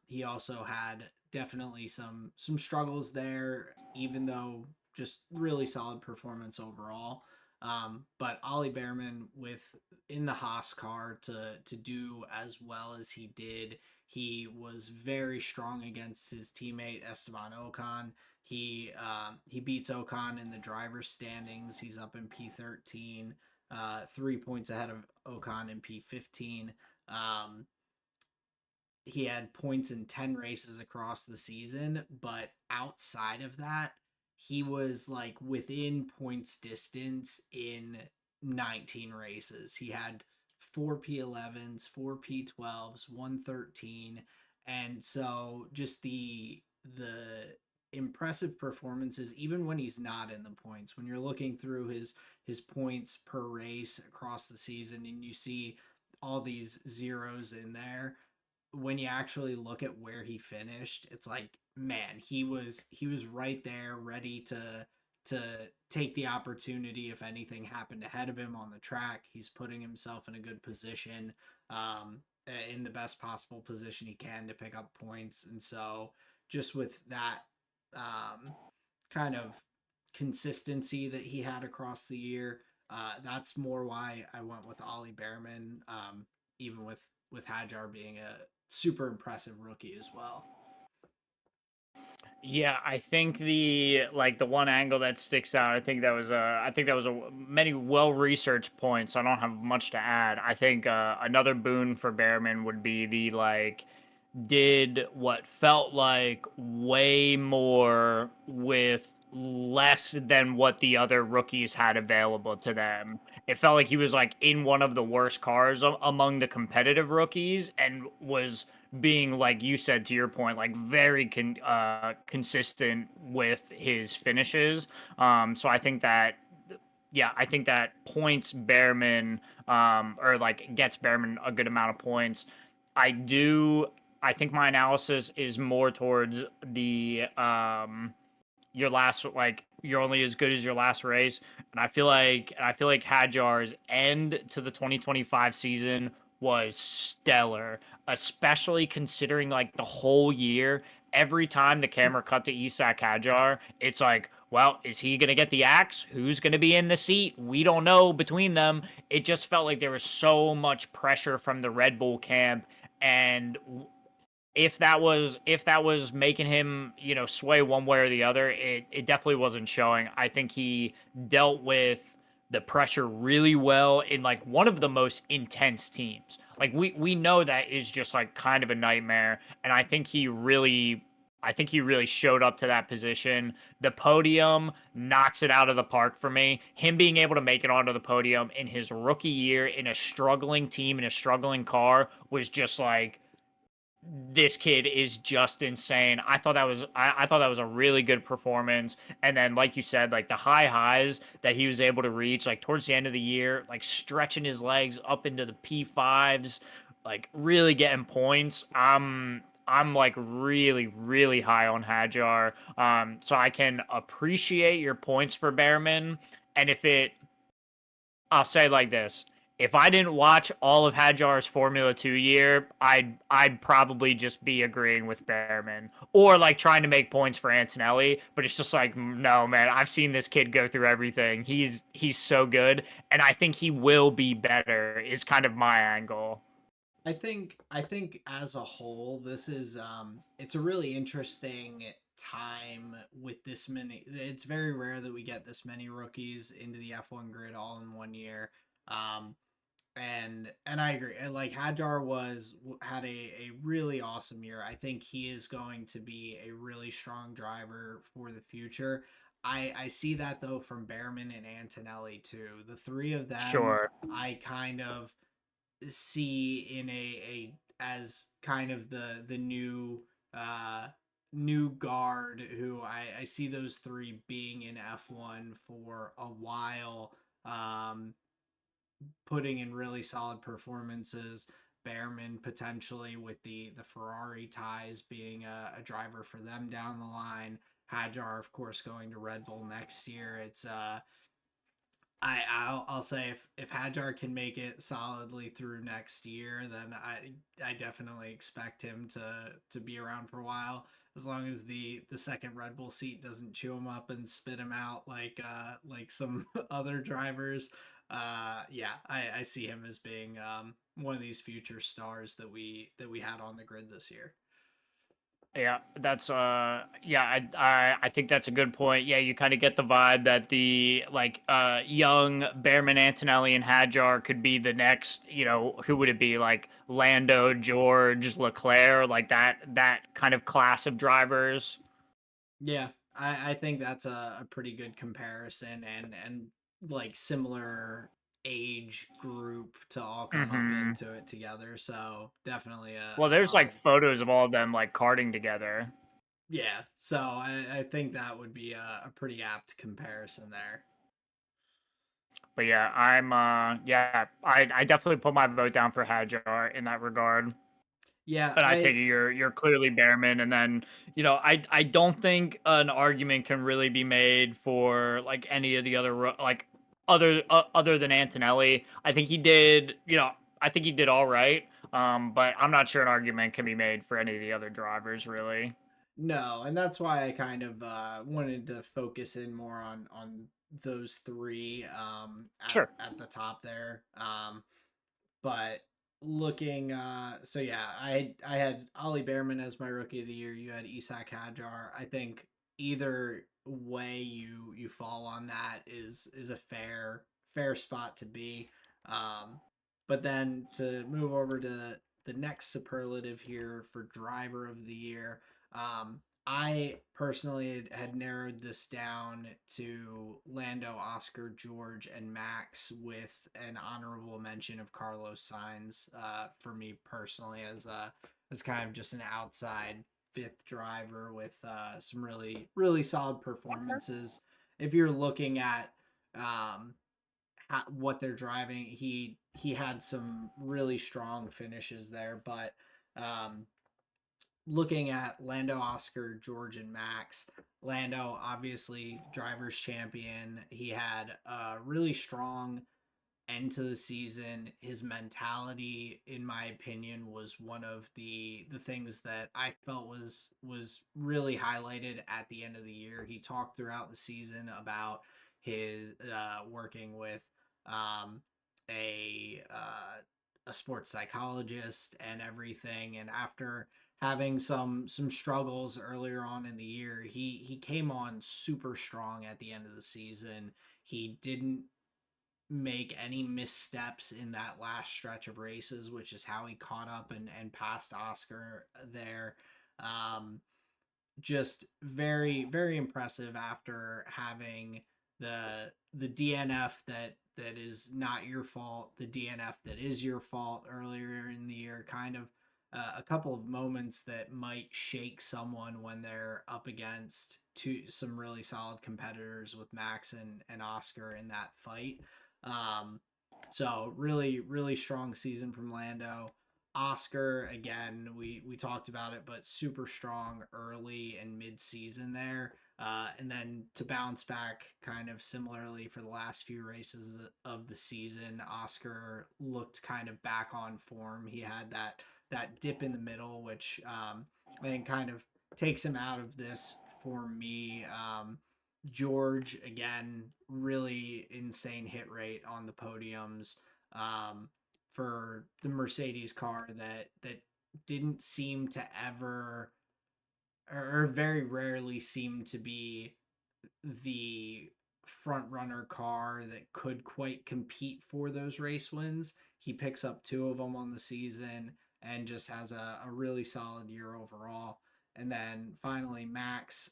he also had definitely some struggles there, even though just really solid performance overall. But Ollie Behrman with in the Haas car to do as well as he did, he was very strong against his teammate Esteban Ocon. He beats Ocon in the driver's standings. He's up in P13, 3 points ahead of Ocon in P15. Um, he had points in 10 races across the season, but outside of that, he was like within points distance in 19 races. He had 4 P11s, 4 P12s, 113, and so just the impressive performances even when he's not in the points. When you're looking through his points per race across the season and you see all these zeros in there, when you actually look at where he finished, it's like, man, he was right there, ready to take the opportunity if anything happened ahead of him on the track. He's putting himself in a good position, in the best possible position he can to pick up points. And so, just with that um, kind of consistency that he had across the year, that's more why I went with Ollie Behrman, even with Hadjar being a super impressive rookie as well. Yeah, I think the one angle that sticks out. I think that was a many well researched points. So I don't have much to add. I think another boon for Behrman would be the like did what felt like way more with less than what the other rookies had available to them. It felt like he was like in one of the worst cars among the competitive rookies and was being like you said to your point like very consistent with his finishes. So I think that yeah, I think that points Behrman or like gets Behrman a good amount of points. I do I think my analysis is more towards the your last like you're only as good as your last race, and I feel like Hadjar's end to the 2025 season was stellar, especially considering like the whole year. Every time the camera cut to Isak Hadjar, it's like, well, is he gonna get the axe? Who's gonna be in the seat? We don't know between them. It just felt like there was so much pressure from the Red Bull camp, and if that was making him sway one way or the other, it definitely wasn't showing. I think he dealt with the pressure really well in like one of the most intense teams. Like we know that is just like kind of a nightmare, and I think he really showed up to that position. The podium knocks it out of the park for me. Him being able to make it onto the podium in his rookie year in a struggling team in a struggling car was just like this kid is just insane. I thought that was a really good performance. And then like you said, like the high highs that he was able to reach like towards the end of the year, like stretching his legs up into the P5s, like really getting points. I'm like really high on Hadjar. So I can appreciate your points for Behrman. And if it I'll say like this. If I didn't watch all of Hadjar's Formula 2 year, I'd probably just be agreeing with Behrman or like trying to make points for Antonelli, but it's just like no, man, I've seen this kid go through everything. He's so good and I think he will be better is kind of my angle. I think as a whole, this is it's a really interesting time with this many. It's very rare that we get this many rookies into the F1 grid all in one year. Um, and I agree. Like Hadjar had a really awesome year. I think he is going to be a really strong driver for the future. I see that though from Behrman and Antonelli too. The three of them Sure. I kind of see in a as kind of the uh new guard who I see those three being in F1 for a while, putting in really solid performances. Behrman potentially with the Ferrari ties being a driver for them down the line. Hadjar, of course, going to Red Bull next year. It's I'll say if Hadjar can make it solidly through next year, then I definitely expect him to be around for a while. As long as the second Red Bull seat doesn't chew him up and spit him out like some other drivers. Yeah, I see him as being one of these future stars that we had on the grid this year. Yeah, that's yeah, I think that's a good point. Yeah, you kind of get the vibe that the like young Behrman, Antonelli, and Hadjar could be the next, who would it be? Like Lando, George, Leclerc, like that kind of class of drivers. Yeah, I think that's a pretty good comparison and like similar age group to all come up Hmm. into it together. So definitely Well, a there's like solid. photos of all of them like karting together. Yeah, so I think that would be a pretty apt comparison there. But yeah, yeah, I definitely put my vote down for Hadjar in that regard. Yeah, And I take I it you're clearly Behrman, and then I don't think an argument can really be made for like any of the other like other than Antonelli. I think he did, I think he did all right. But I'm not sure an argument can be made for any of the other drivers really. No, and that's why I kind of wanted to focus in more on those three Sure. at the top there. But looking, so yeah, I had Ollie Behrman as my rookie of the year. You had Isak Hadjar. I think either way you fall on that is a fair spot to be. Um, but then to move over to the next superlative here for driver of the year, I personally had narrowed this down to Lando, Oscar, George, and Max, with an honorable mention of Carlos Sainz. For me personally, as kind of just an outside fifth driver with some really solid performances. If you're looking at um, what they're driving, he had some really strong finishes there, but um, looking at Lando, Oscar, George, and Max. Lando, obviously, driver's champion. He had a really strong end to the season. His mentality, in my opinion, was one of the things that I felt was really highlighted at the end of the year. He talked throughout the season about his working with um, a a sports psychologist and everything. And after having some struggles earlier on in the year, he came on super strong at the end of the season. He didn't make any missteps in that last stretch of races, which is how he caught up and passed Oscar there. Um, just very impressive after having the DNF that is not your fault, the DNF that is your fault earlier in the year, kind of a couple of moments that might shake someone when they're up against some really solid competitors with Max and Oscar in that fight. Um, so really strong season from Lando. Oscar, again, we talked about it, but super strong early and mid season there. And then to bounce back kind of similarly for the last few races of the season, Oscar looked kind of back on form. He had that dip in the middle, which I think kind of takes him out of this for me. George, again, really insane hit rate on the podiums. For the Mercedes car that didn't seem to ever, or very rarely seem to be the front runner car that could quite compete for those race wins. He picks up two of them on the season and just has a really solid year overall. And then finally, Max.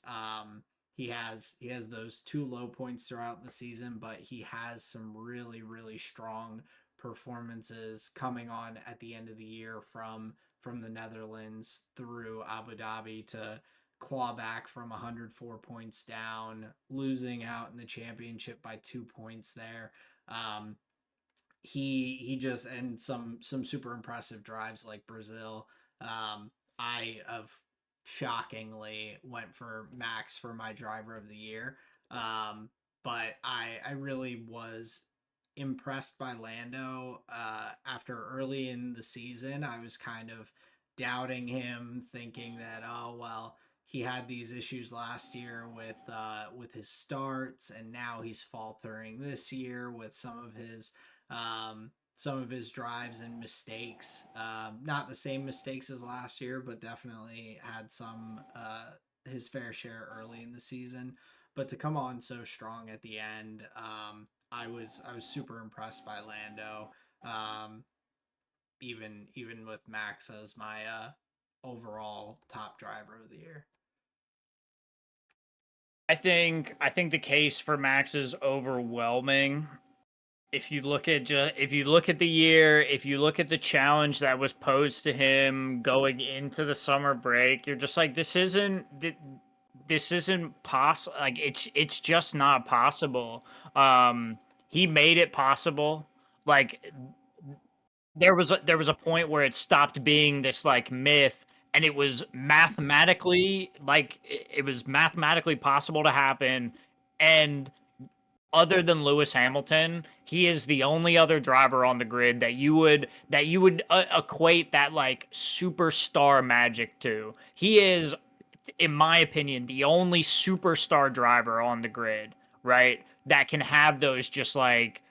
he has those two low points throughout the season, but he has some really strong performances coming on at the end of the year from the Netherlands through Abu Dhabi to claw back from 104 points down, losing out in the championship by 2 points there. Um, he just and some super impressive drives like Brazil. I have shockingly went for Max for my driver of the year. But I really was impressed by Lando. After early in the season, I was kind of doubting him, thinking that, oh well, he had these issues last year with his starts, and now he's faltering this year with some of his drives and mistakes. Not the same mistakes as last year, but definitely had some his fair share early in the season. But to come on so strong at the end, I was super impressed by Lando. Um, even with Max as my overall top driver of the year. I think the case for Max is overwhelming. If you look at the year, if you look at the challenge that was posed to him going into the summer break, you're just like, this isn't possible. Like it's just not possible. Um, he made it possible. Like there was a point where it stopped being this like myth, and it was mathematically it was mathematically possible to happen. And other than Lewis Hamilton, he is the only other driver on the grid that you would equate that like superstar magic to. He is, in my opinion, the only superstar driver on the grid, right? That can have those just like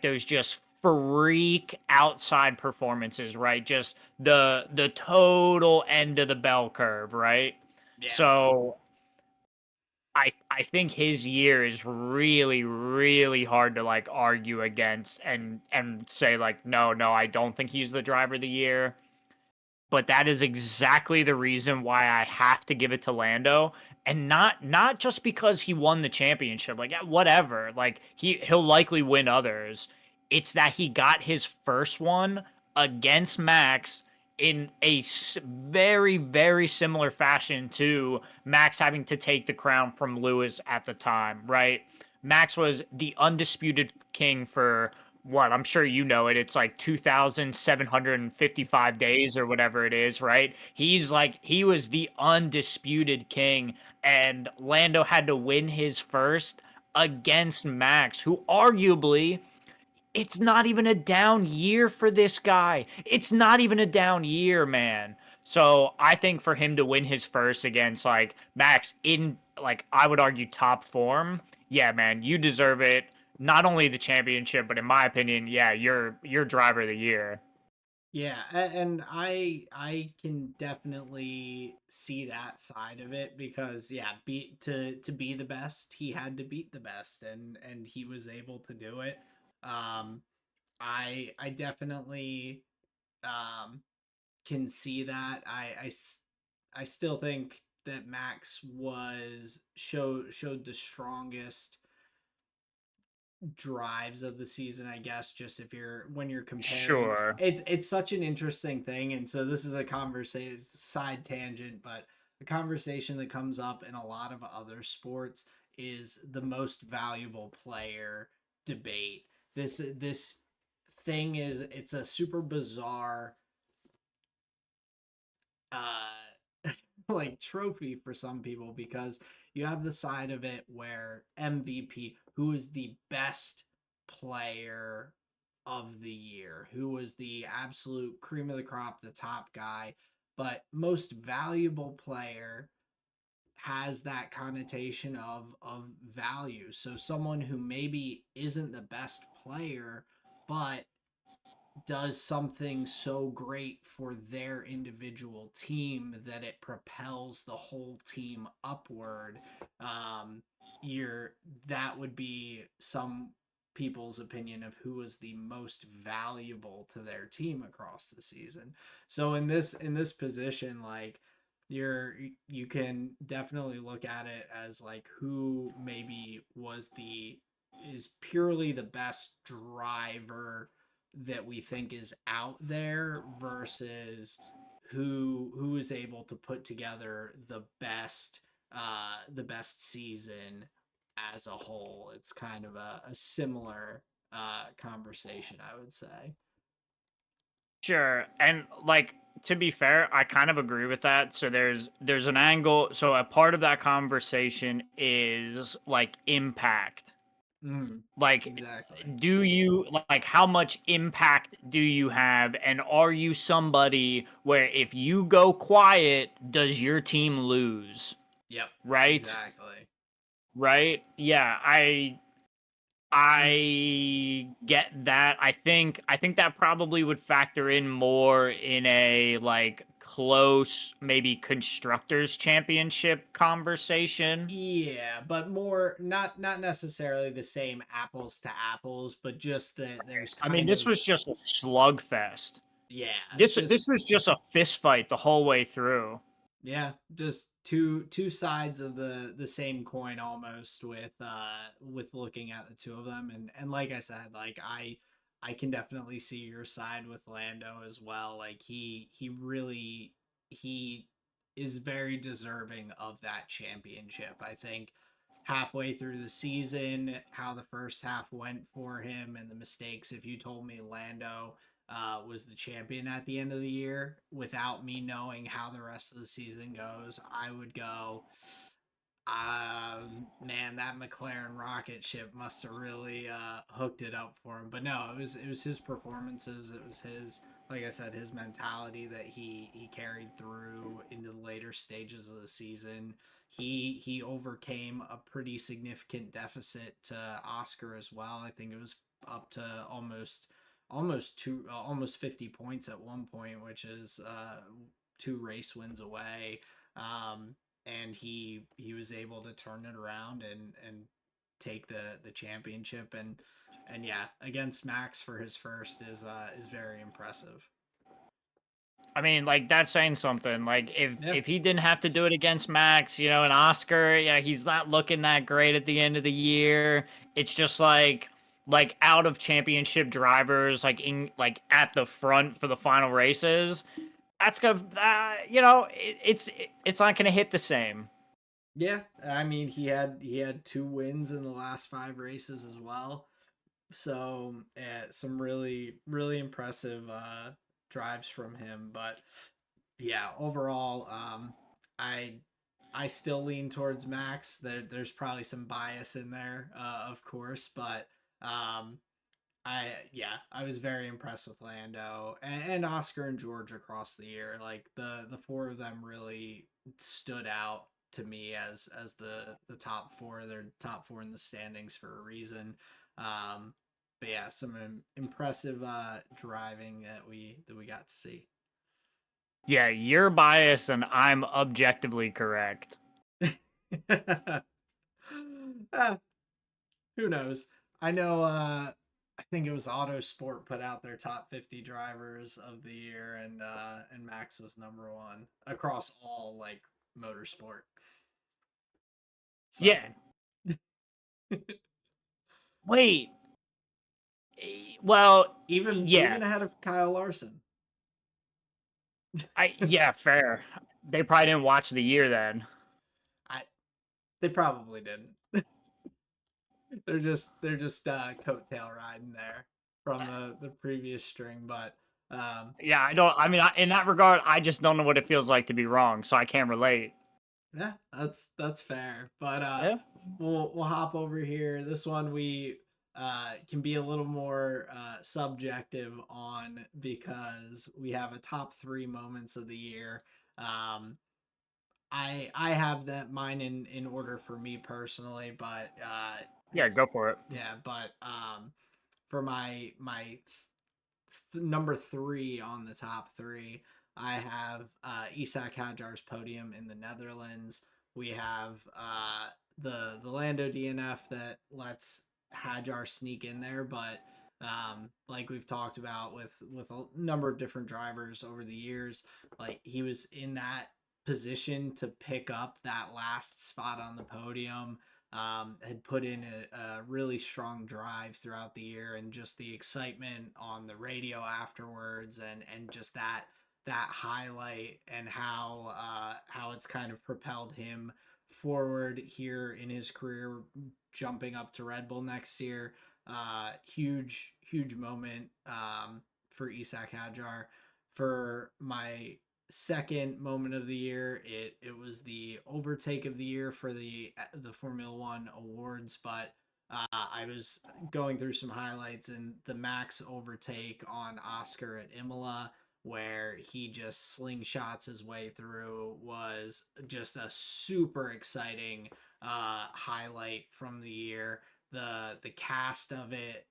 those just freak outside performances, right? Just the total end of the bell curve, right? Yeah. So I think his year is really hard to like argue against and say like no, I don't think he's the driver of the year. But that is exactly the reason why I have to give it to Lando, and not just because he won the championship. Like whatever, like he'll likely win others. It's that he got his first one against Max in a very similar fashion to Max having to take the crown from Lewis at the time, right? Max was the undisputed king for what, I'm sure you know it. It's like 2,755 days or whatever it is, right? He was the undisputed king, and Lando had to win his first against Max, who arguably it's not even a down year for this guy. It's not even a down year, man. So I think for him to win his first against like Max in like I would argue top form, yeah, man, you deserve it. Not only the championship, but in my opinion, yeah, you're driver of the year. Yeah, and I can definitely see that side of it because yeah, be to be the best, he had to beat the best, and he was able to do it. Um, I definitely um can see that. I still think that Max showed the strongest drives of the season, I guess. Just if you're when you're comparing, Sure. it's such an interesting thing. And so this is a conversation side tangent, but a conversation that comes up in a lot of other sports is the most valuable player debate. This thing is it's a super bizarre like trophy for some people because you have the side of it where MVP, who is the best player of the year, who was the absolute cream of the crop, the top guy, but most valuable player has that connotation of value. So someone who maybe isn't the best player, but does something so great for their individual team that it propels the whole team upward. Um, you're that would be some people's opinion of who was the most valuable to their team across the season. So in this position, like You can definitely look at it as like who maybe was the is purely the best driver that we think is out there versus who is able to put together the best season as a whole. It's kind of a similar conversation, I would say. Sure. And like to be fair, I kind of agree with that. So there's an angle. So a part of that conversation is like impact. Mm, Like exactly. do you like how much impact do you have and are you somebody where if you go quiet, does your team lose? Yep, Right? exactly. Right? Yeah, And I get that. I think that probably would factor in more in a like close maybe constructors championship conversation. yeah, but more not necessarily the same apples to apples, but just that there's I mean, kind this of was just a slugfest. yeah, This just was just a fist fight the whole way through. yeah, just two sides of the same coin almost with looking at the two of them and like I said, like I can definitely see your side with Lando as well. Like he really he is very deserving of that championship. I think halfway through the season, how the first half went for him and the mistakes, if you told me Lando was the champion at the end of the year without me knowing how the rest of the season goes, I would go, man, that McLaren rocket ship must have really hooked it up for him. But no, it was his performances. It was his, like I said, his mentality that he carried through into the later stages of the season. He overcame a pretty significant deficit to Oscar as well. I think it was up to almost 50 points at one point, which is two race wins away. And he was able to turn it around and take the championship and yeah, against Max for his first is very impressive. I mean, like that's saying something. Like Yeah. if he didn't have to do it against Max, you know, and Oscar, yeah, he's not looking that great at the end of the year. It's just like out of championship drivers, like in like at the front for the final races. That's gonna, you know, it's not gonna hit the same. Yeah, I mean he had two wins in the last five races as well. So some really impressive drives from him. But yeah, overall, I I still lean towards Max. There's probably some bias in there, of course, but um, I was very impressed with Lando and Oscar and George across the year. Like the four of them really stood out to me as the top four. They're top four in the standings for a reason. Um, but yeah, some impressive driving that we got to see. Yeah, you're biased and I'm objectively correct. Ah, who knows? I know I think it was Autosport put out their top 50 drivers of the year and Max was number 1 across all like motorsport. Yeah. So, Wait. Well, even yeah. ahead of Kyle Larson. Yeah, fair. They probably didn't watch the year then. I They probably didn't. They're just coattail riding there from the previous string, but um Yeah, I don't. I mean, in that regard, I just don't know what it feels like to be wrong, so I can't relate. yeah, that's fair. But Yeah. we'll hop over here. This one we can be a little more subjective on because we have a top 3 moments of the year. Um I have that mine in order for me personally, but Yeah, go for it. yeah, but for my number 3 on the top 3, I have Isak Hadjar's podium in the Netherlands. We have the Lando DNF that lets Hadjar sneak in there, but like we've talked about with a number of different drivers over the years, like he was in that position to pick up that last spot on the podium. Had put in a really strong drive throughout the year, and just the excitement on the radio afterwards, and just that highlight, and how it's kind of propelled him forward here in his career, jumping up to Red Bull next year. Huge moment for Isak Hadjar. For my second moment of the year, it was the overtake of the year for the Formula One awards, but I was going through some highlights, and the Max overtake on Oscar at Imola, where he just slingshots his way through, was just a super exciting highlight from the year. The cast of it,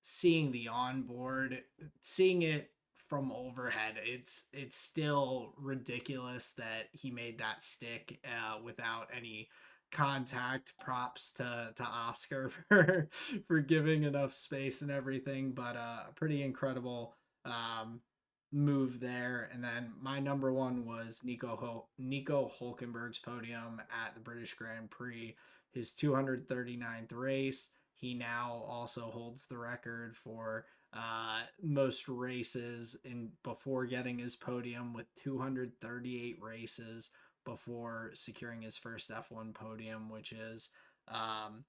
seeing the onboard, seeing it from overhead, it's still ridiculous that he made that stick without any contact. Props to Oscar for giving enough space and everything, but a pretty incredible um, move there. And then my number one was Nico Hulkenberg's podium at the British Grand Prix, his 239th race. He now also holds the record for most races in before getting his podium, with 238 races before securing his first F1 podium, which is um,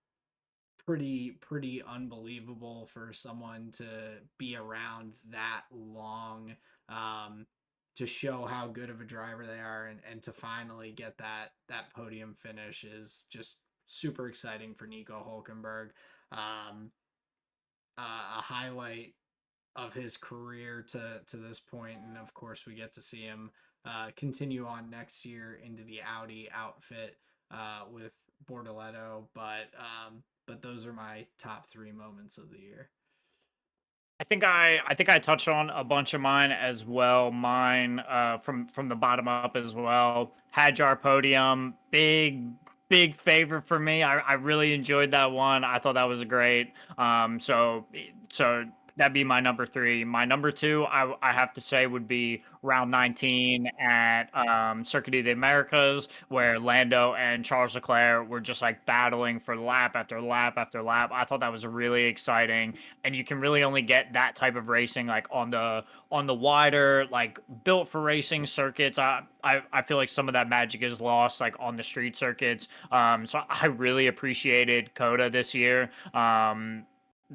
pretty unbelievable for someone to be around that long, um, to show how good of a driver they are, and to finally get that podium finish is just super exciting for Nico Hulkenberg. Um, a highlight of his career to this point, and of course we get to see him continue on next year into the Audi outfit with Bortoleto. But those are my top three moments of the year. I think I touched on a bunch of mine as well. Mine from the bottom up as well. Hadjar podium, big favorite for me. I really enjoyed that one. I thought that was great. So that'd be my number three. My number two, I have to say, would be round 19 at Circuit of the Americas, where Lando and Charles Leclerc were just like battling for lap after lap after lap. I thought that was really exciting, and you can really only get that type of racing like on the wider, like built for racing circuits. I feel like some of that magic is lost like on the street circuits. So I really appreciated Coda this year.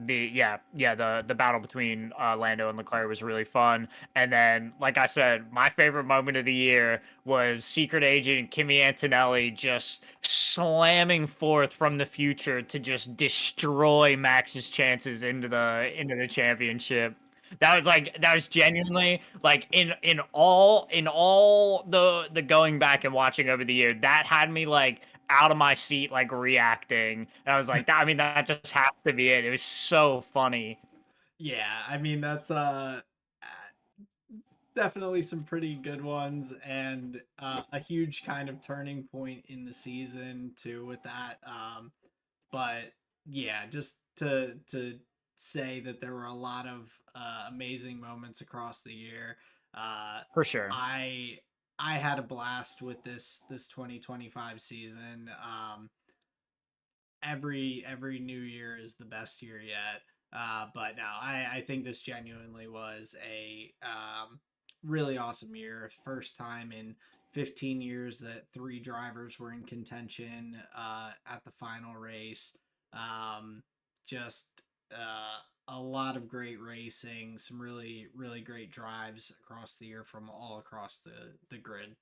The battle between Lando and Leclerc was really fun. And then, like I said, my favorite moment of the year was Secret Agent Kimi Antonelli just slamming forth from the future to just destroy Max's chances into the championship. That was genuinely like in all the going back and watching over the year, that had me like out of my seat, like reacting. And I was like, I mean, that just has to be it. It was so funny. Yeah, I mean that's definitely some pretty good ones, and a huge kind of turning point in the season too with that. But yeah, just to say that there were a lot of amazing moments across the year. Uh, For sure. I I had a blast with this 2025 season. Every new year is the best year yet. But no, I think this genuinely was a really awesome year. First time in 15 years that three drivers were in contention at the final race. Um, just a lot of great racing, some really great drives across the year from all across the grid.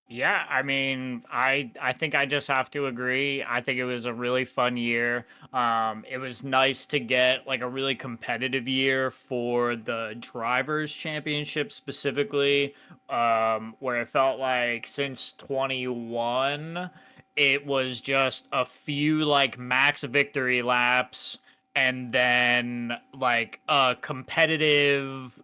Yeah, I mean, I think I just have to agree. I think it was a really fun year. It was nice to get like a really competitive year for the drivers' championship specifically, where it felt like since 21, it was just a few like max victory laps, and then like a competitive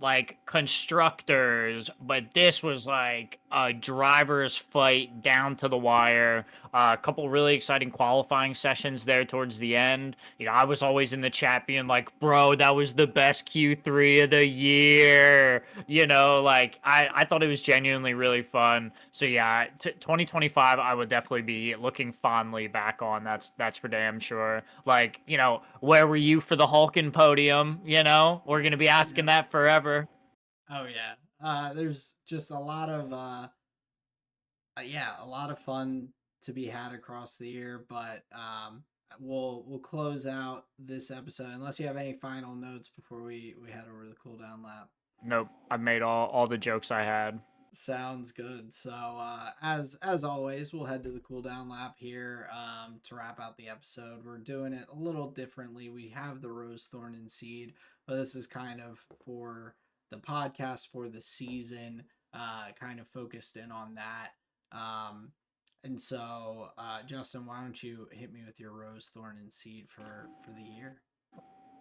like constructors, but this was like drivers fight down to the wire. A couple really exciting qualifying sessions there towards the end. I was always in the chat being like, "Bro, that was the best Q3 of the year." Like I thought it was genuinely really fun. So yeah, 2025, I would definitely be looking fondly back on. That's for damn sure. Like, where were you for the Hulkin podium? We're gonna be asking Yeah. that forever. Oh yeah. There's just a lot of yeah, a lot of fun to be had across the year, but we'll close out this episode unless you have any final notes before we head over to the cooldown lap. Nope, I've made all the jokes I had. Sounds good. So as always, we'll head to the cooldown lap here to wrap out the episode. We're doing it a little differently. We have the rose, thorn, and seed, but this is kind of for the podcast for the season, kind of focused in on that. And so, Justin, why don't you hit me with your rose, thorn, and seed for the year?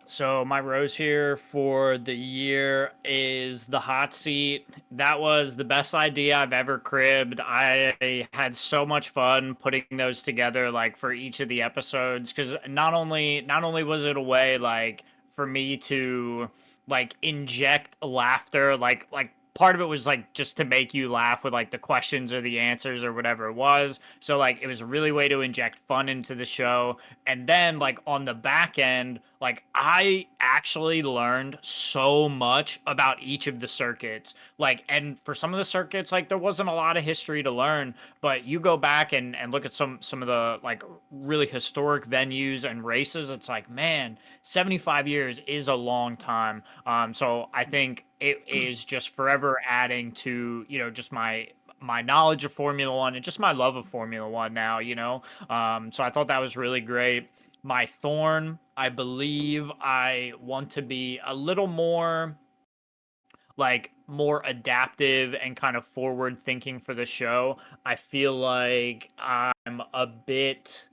So my rose here for the year is the hot seat. That was the best idea I've ever cribbed. I had so much fun putting those together, like for each of the episodes, because not only was it a way like for me to like inject laughter, like part of it was like just to make you laugh with like the questions or the answers or whatever it was. So like it was a really way to inject fun into the show. And then like on the back end, like I actually learned so much about each of the circuits. Like, and for some of the circuits, like there wasn't a lot of history to learn, but you go back and look at some of the like really historic venues and races, it's like, man, 75 years is a long time. So I think it is just forever adding to, just my knowledge of Formula One and just my love of Formula One now. So I thought that was really great. My thorn, I believe I want to be a little more like more adaptive and kind of forward thinking for the show. I feel like I'm a bit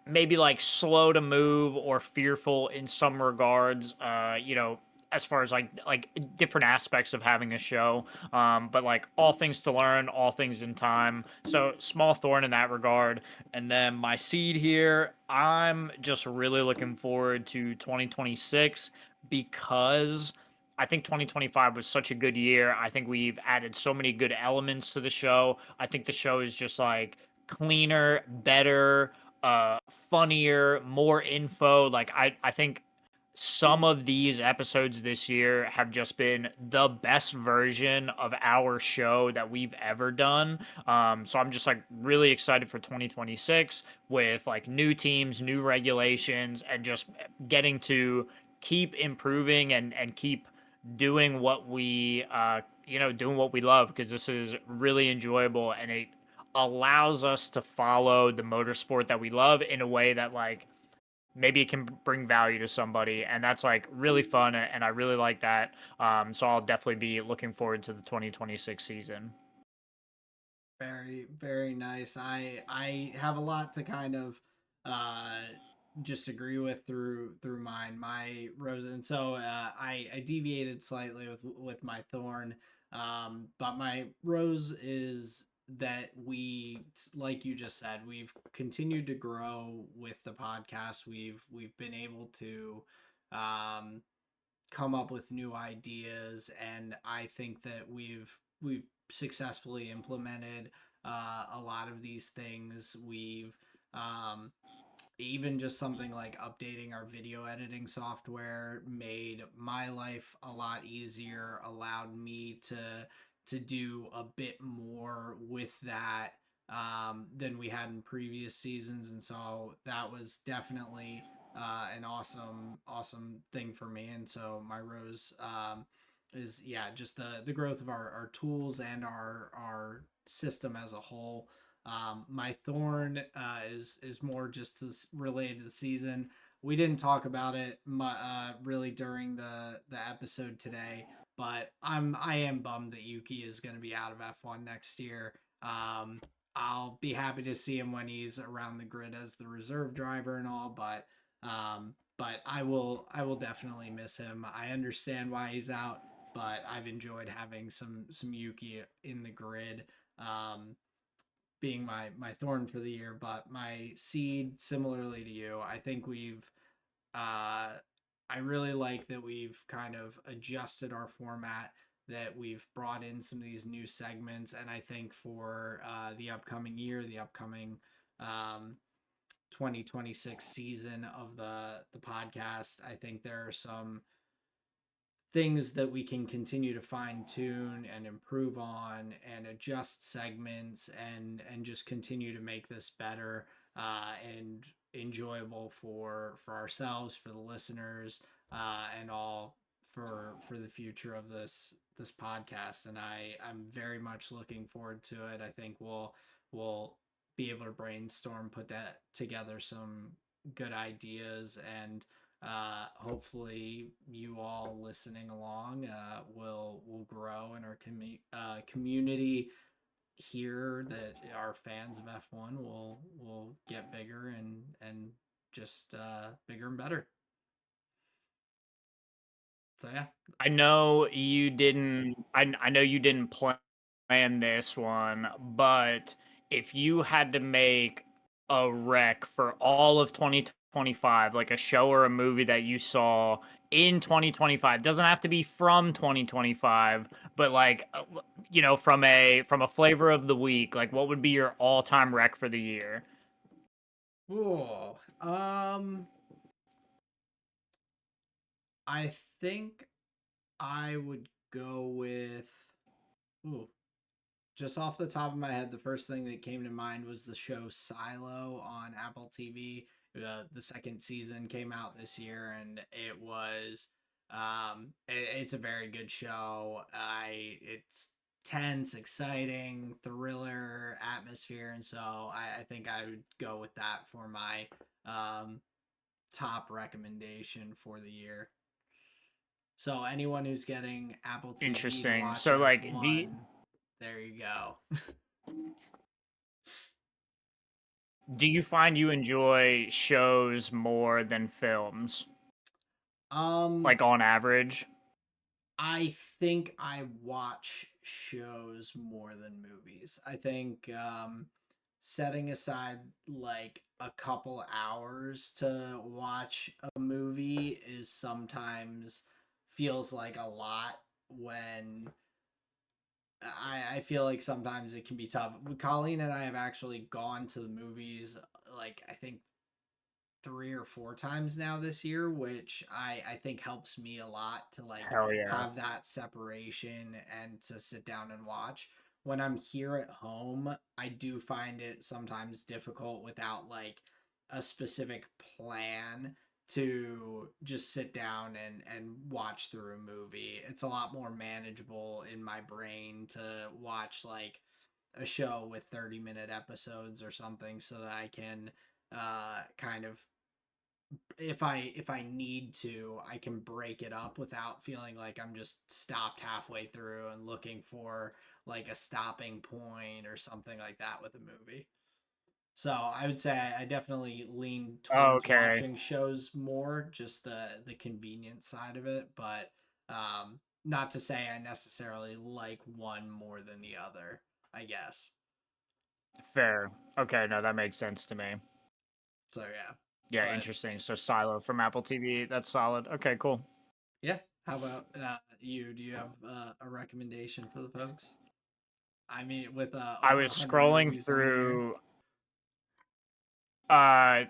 maybe like slow to move or fearful in some regards, as far as like different aspects of having a show. But like all things to learn, all things in time. So small thorn in that regard. And then my seed here, I'm just really looking forward to 2026 because I think 2025 was such a good year. I think we've added so many good elements to the show. I think the show is just like cleaner, better, funnier, more info. Like I think some of these episodes this year have just been the best version of our show that we've ever done. So I'm just like really excited for 2026 with like new teams, new regulations, and just getting to keep improving and keep doing what we doing what we love, because this is really enjoyable and it allows us to follow the motorsport that we love in a way that like maybe it can bring value to somebody, and that's like really fun, and I really like that. So I'll definitely be looking forward to the 2026 season. Very, very nice. I have a lot to kind of uh just agree with through mine. My rose, and so I deviated slightly with my thorn. But my rose is that we, like you just said, we've continued to grow with the podcast. We've been able to um come up with new ideas, and I think that we've successfully implemented a lot of these things. We've um, even just something like updating our video editing software made my life a lot easier, allowed me to do a bit more with that than we had in previous seasons, and so that was definitely an awesome thing for me. And so my rose is, yeah, just the growth of our tools and our system as a whole. My thorn is more just related to the season. We didn't talk about it really during the episode today, but I am bummed that Yuki is going to be out of F1 next year. I'll be happy to see him when he's around the grid as the reserve driver and all, but I will definitely miss him. I understand why he's out. but I've enjoyed having some Yuki in the grid. Um, being my thorn for the year, but my seed, similarly to you, I think we've I really like that we've kind of adjusted our format, that we've brought in some of these new segments, and I think for the upcoming year, the upcoming um, 2026 season of the podcast, I think there are some things that we can continue to fine tune and improve on and adjust segments and just continue to make this better and enjoyable for ourselves, for the listeners, and all for the future of this podcast. And I'm very much looking forward to it. I think we'll be able to brainstorm, put that together, some good ideas, and hopefully you all listening along will grow in our community here, that our fans of F1 will get bigger and just bigger and better. So yeah. I know you didn't. I know you didn't plan this one, but if you had to make a rec for all of 2025, like a show or a movie that you saw in 2025, doesn't have to be from 2025, but like from a flavor of the week, like what would be your all-time rec for the year? Ooh, I think I would go with. Ooh, just off the top of my head, the first thing that came to mind was the show Silo on Apple TV. The second season came out this year, and it was it's a very good show. It's tense, exciting, thriller atmosphere, and so I think I would go with that for my um, top recommendation for the year. So anyone who's getting Apple TV to Interesting. watch So like, F1, there you go. do you find you enjoy shows more than films, Um, like on average? I think I watch shows more than movies. I think setting aside like a couple hours to watch a movie is sometimes feels like a lot when I feel like sometimes it can be tough. Colleen and I have actually gone to the movies like I think 3 or 4 times now this year, which I think helps me a lot to like Hell yeah. have that separation and to sit down and watch. When I'm here at home, I do find it sometimes difficult without like a specific plan to just sit down and watch through a movie. It's a lot more manageable in my brain to watch like a show with 30-minute episodes or something so that I can kind of, if I need to, I can break it up without feeling like I'm just stopped halfway through and looking for like a stopping point or something like that with a movie. So I would say I definitely lean towards Okay, watching shows more, just the convenience side of it, but not to say I necessarily like one more than the other, I guess. fair. Okay, no, that makes sense to me. So yeah. Yeah, But interesting. So Silo from Apple TV, that's solid. Okay, cool. yeah, how about you? Do you have a recommendation for the folks? I mean, with I over was 100 scrolling movies on the air. through uh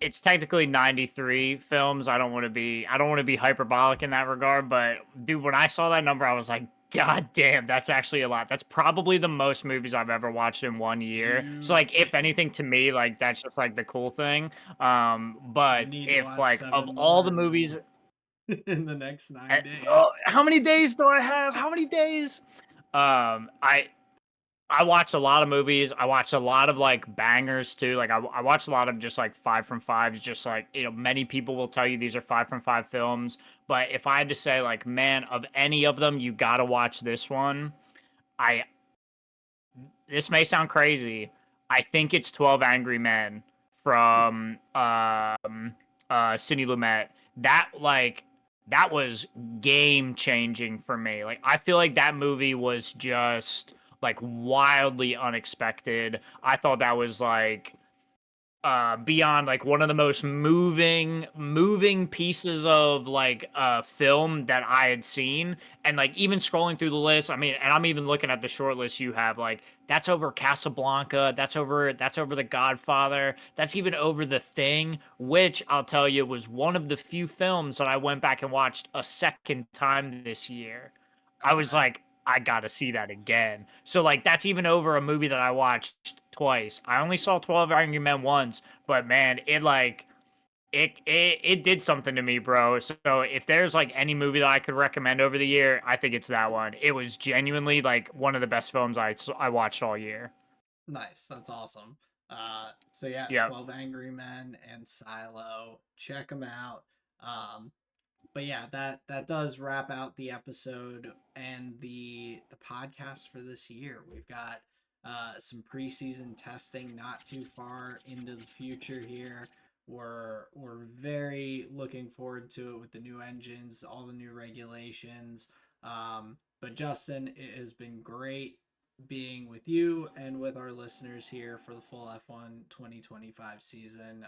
it's technically 93 films. I don't want to be hyperbolic in that regard, but dude, when I saw that number, I was like, God damn, that's actually a lot. That's probably the most movies I've ever watched in one year. So You like if anything to me, like that's just like the cool thing. you But need to if watch like of 7 all the more movies in the next 9 eh, oh, days. how many days do I have? How many days? Um, I I watched a lot of movies. I watched a lot of like bangers too. Like I watched a lot of just like 5 from 5s. Just like many people will tell you these are 5 from 5 films. But if I had to say like, man, of any of them, you gotta watch this one. I This may sound crazy. I think it's 12 Angry Men Hmm. from Sidney Lumet. That like that was game changing for me. Like I feel like that movie was just like wildly unexpected. I thought that was like beyond like one of the most moving pieces of like film that I had seen. And like even scrolling through the list, I mean, and I'm even looking at the short list you have, like that's over Casablanca, that's over The Godfather, that's even over The Thing, which I'll tell you was one of the few films that I went back and watched a second time this year. I was Okay. like, I gotta see that again. So like that's even over a movie that I watched twice. I only saw 12 Angry Men once, but man, it like it did something to me, bro. So if there's like any movie that I could recommend over the year, I think it's that one. It was genuinely like one of the best films I watched all year. Nice. That's awesome. So yeah, Yep. 12 Angry Men and Silo. Check them out. Um, but yeah, that does wrap out the episode and the podcast for this year. We've got some preseason testing not too far into the future here. We're very looking forward to it with the new engines, all the new regulations. But Justin, it has been great being with you and with our listeners here for the full F1 2025 season.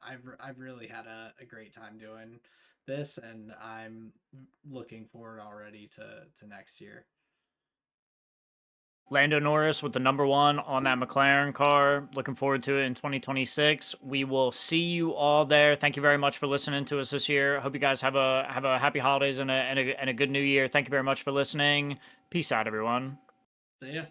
I've really had a great time doing this, and I'm looking forward already to next year. Lando Norris with the number one on that McLaren car. Looking forward to it in 2026. We will see you all there. Thank you very much for listening to us this year. Hope you guys have a happy holidays and a good new year. Thank you very much for listening. Peace out, everyone. See ya.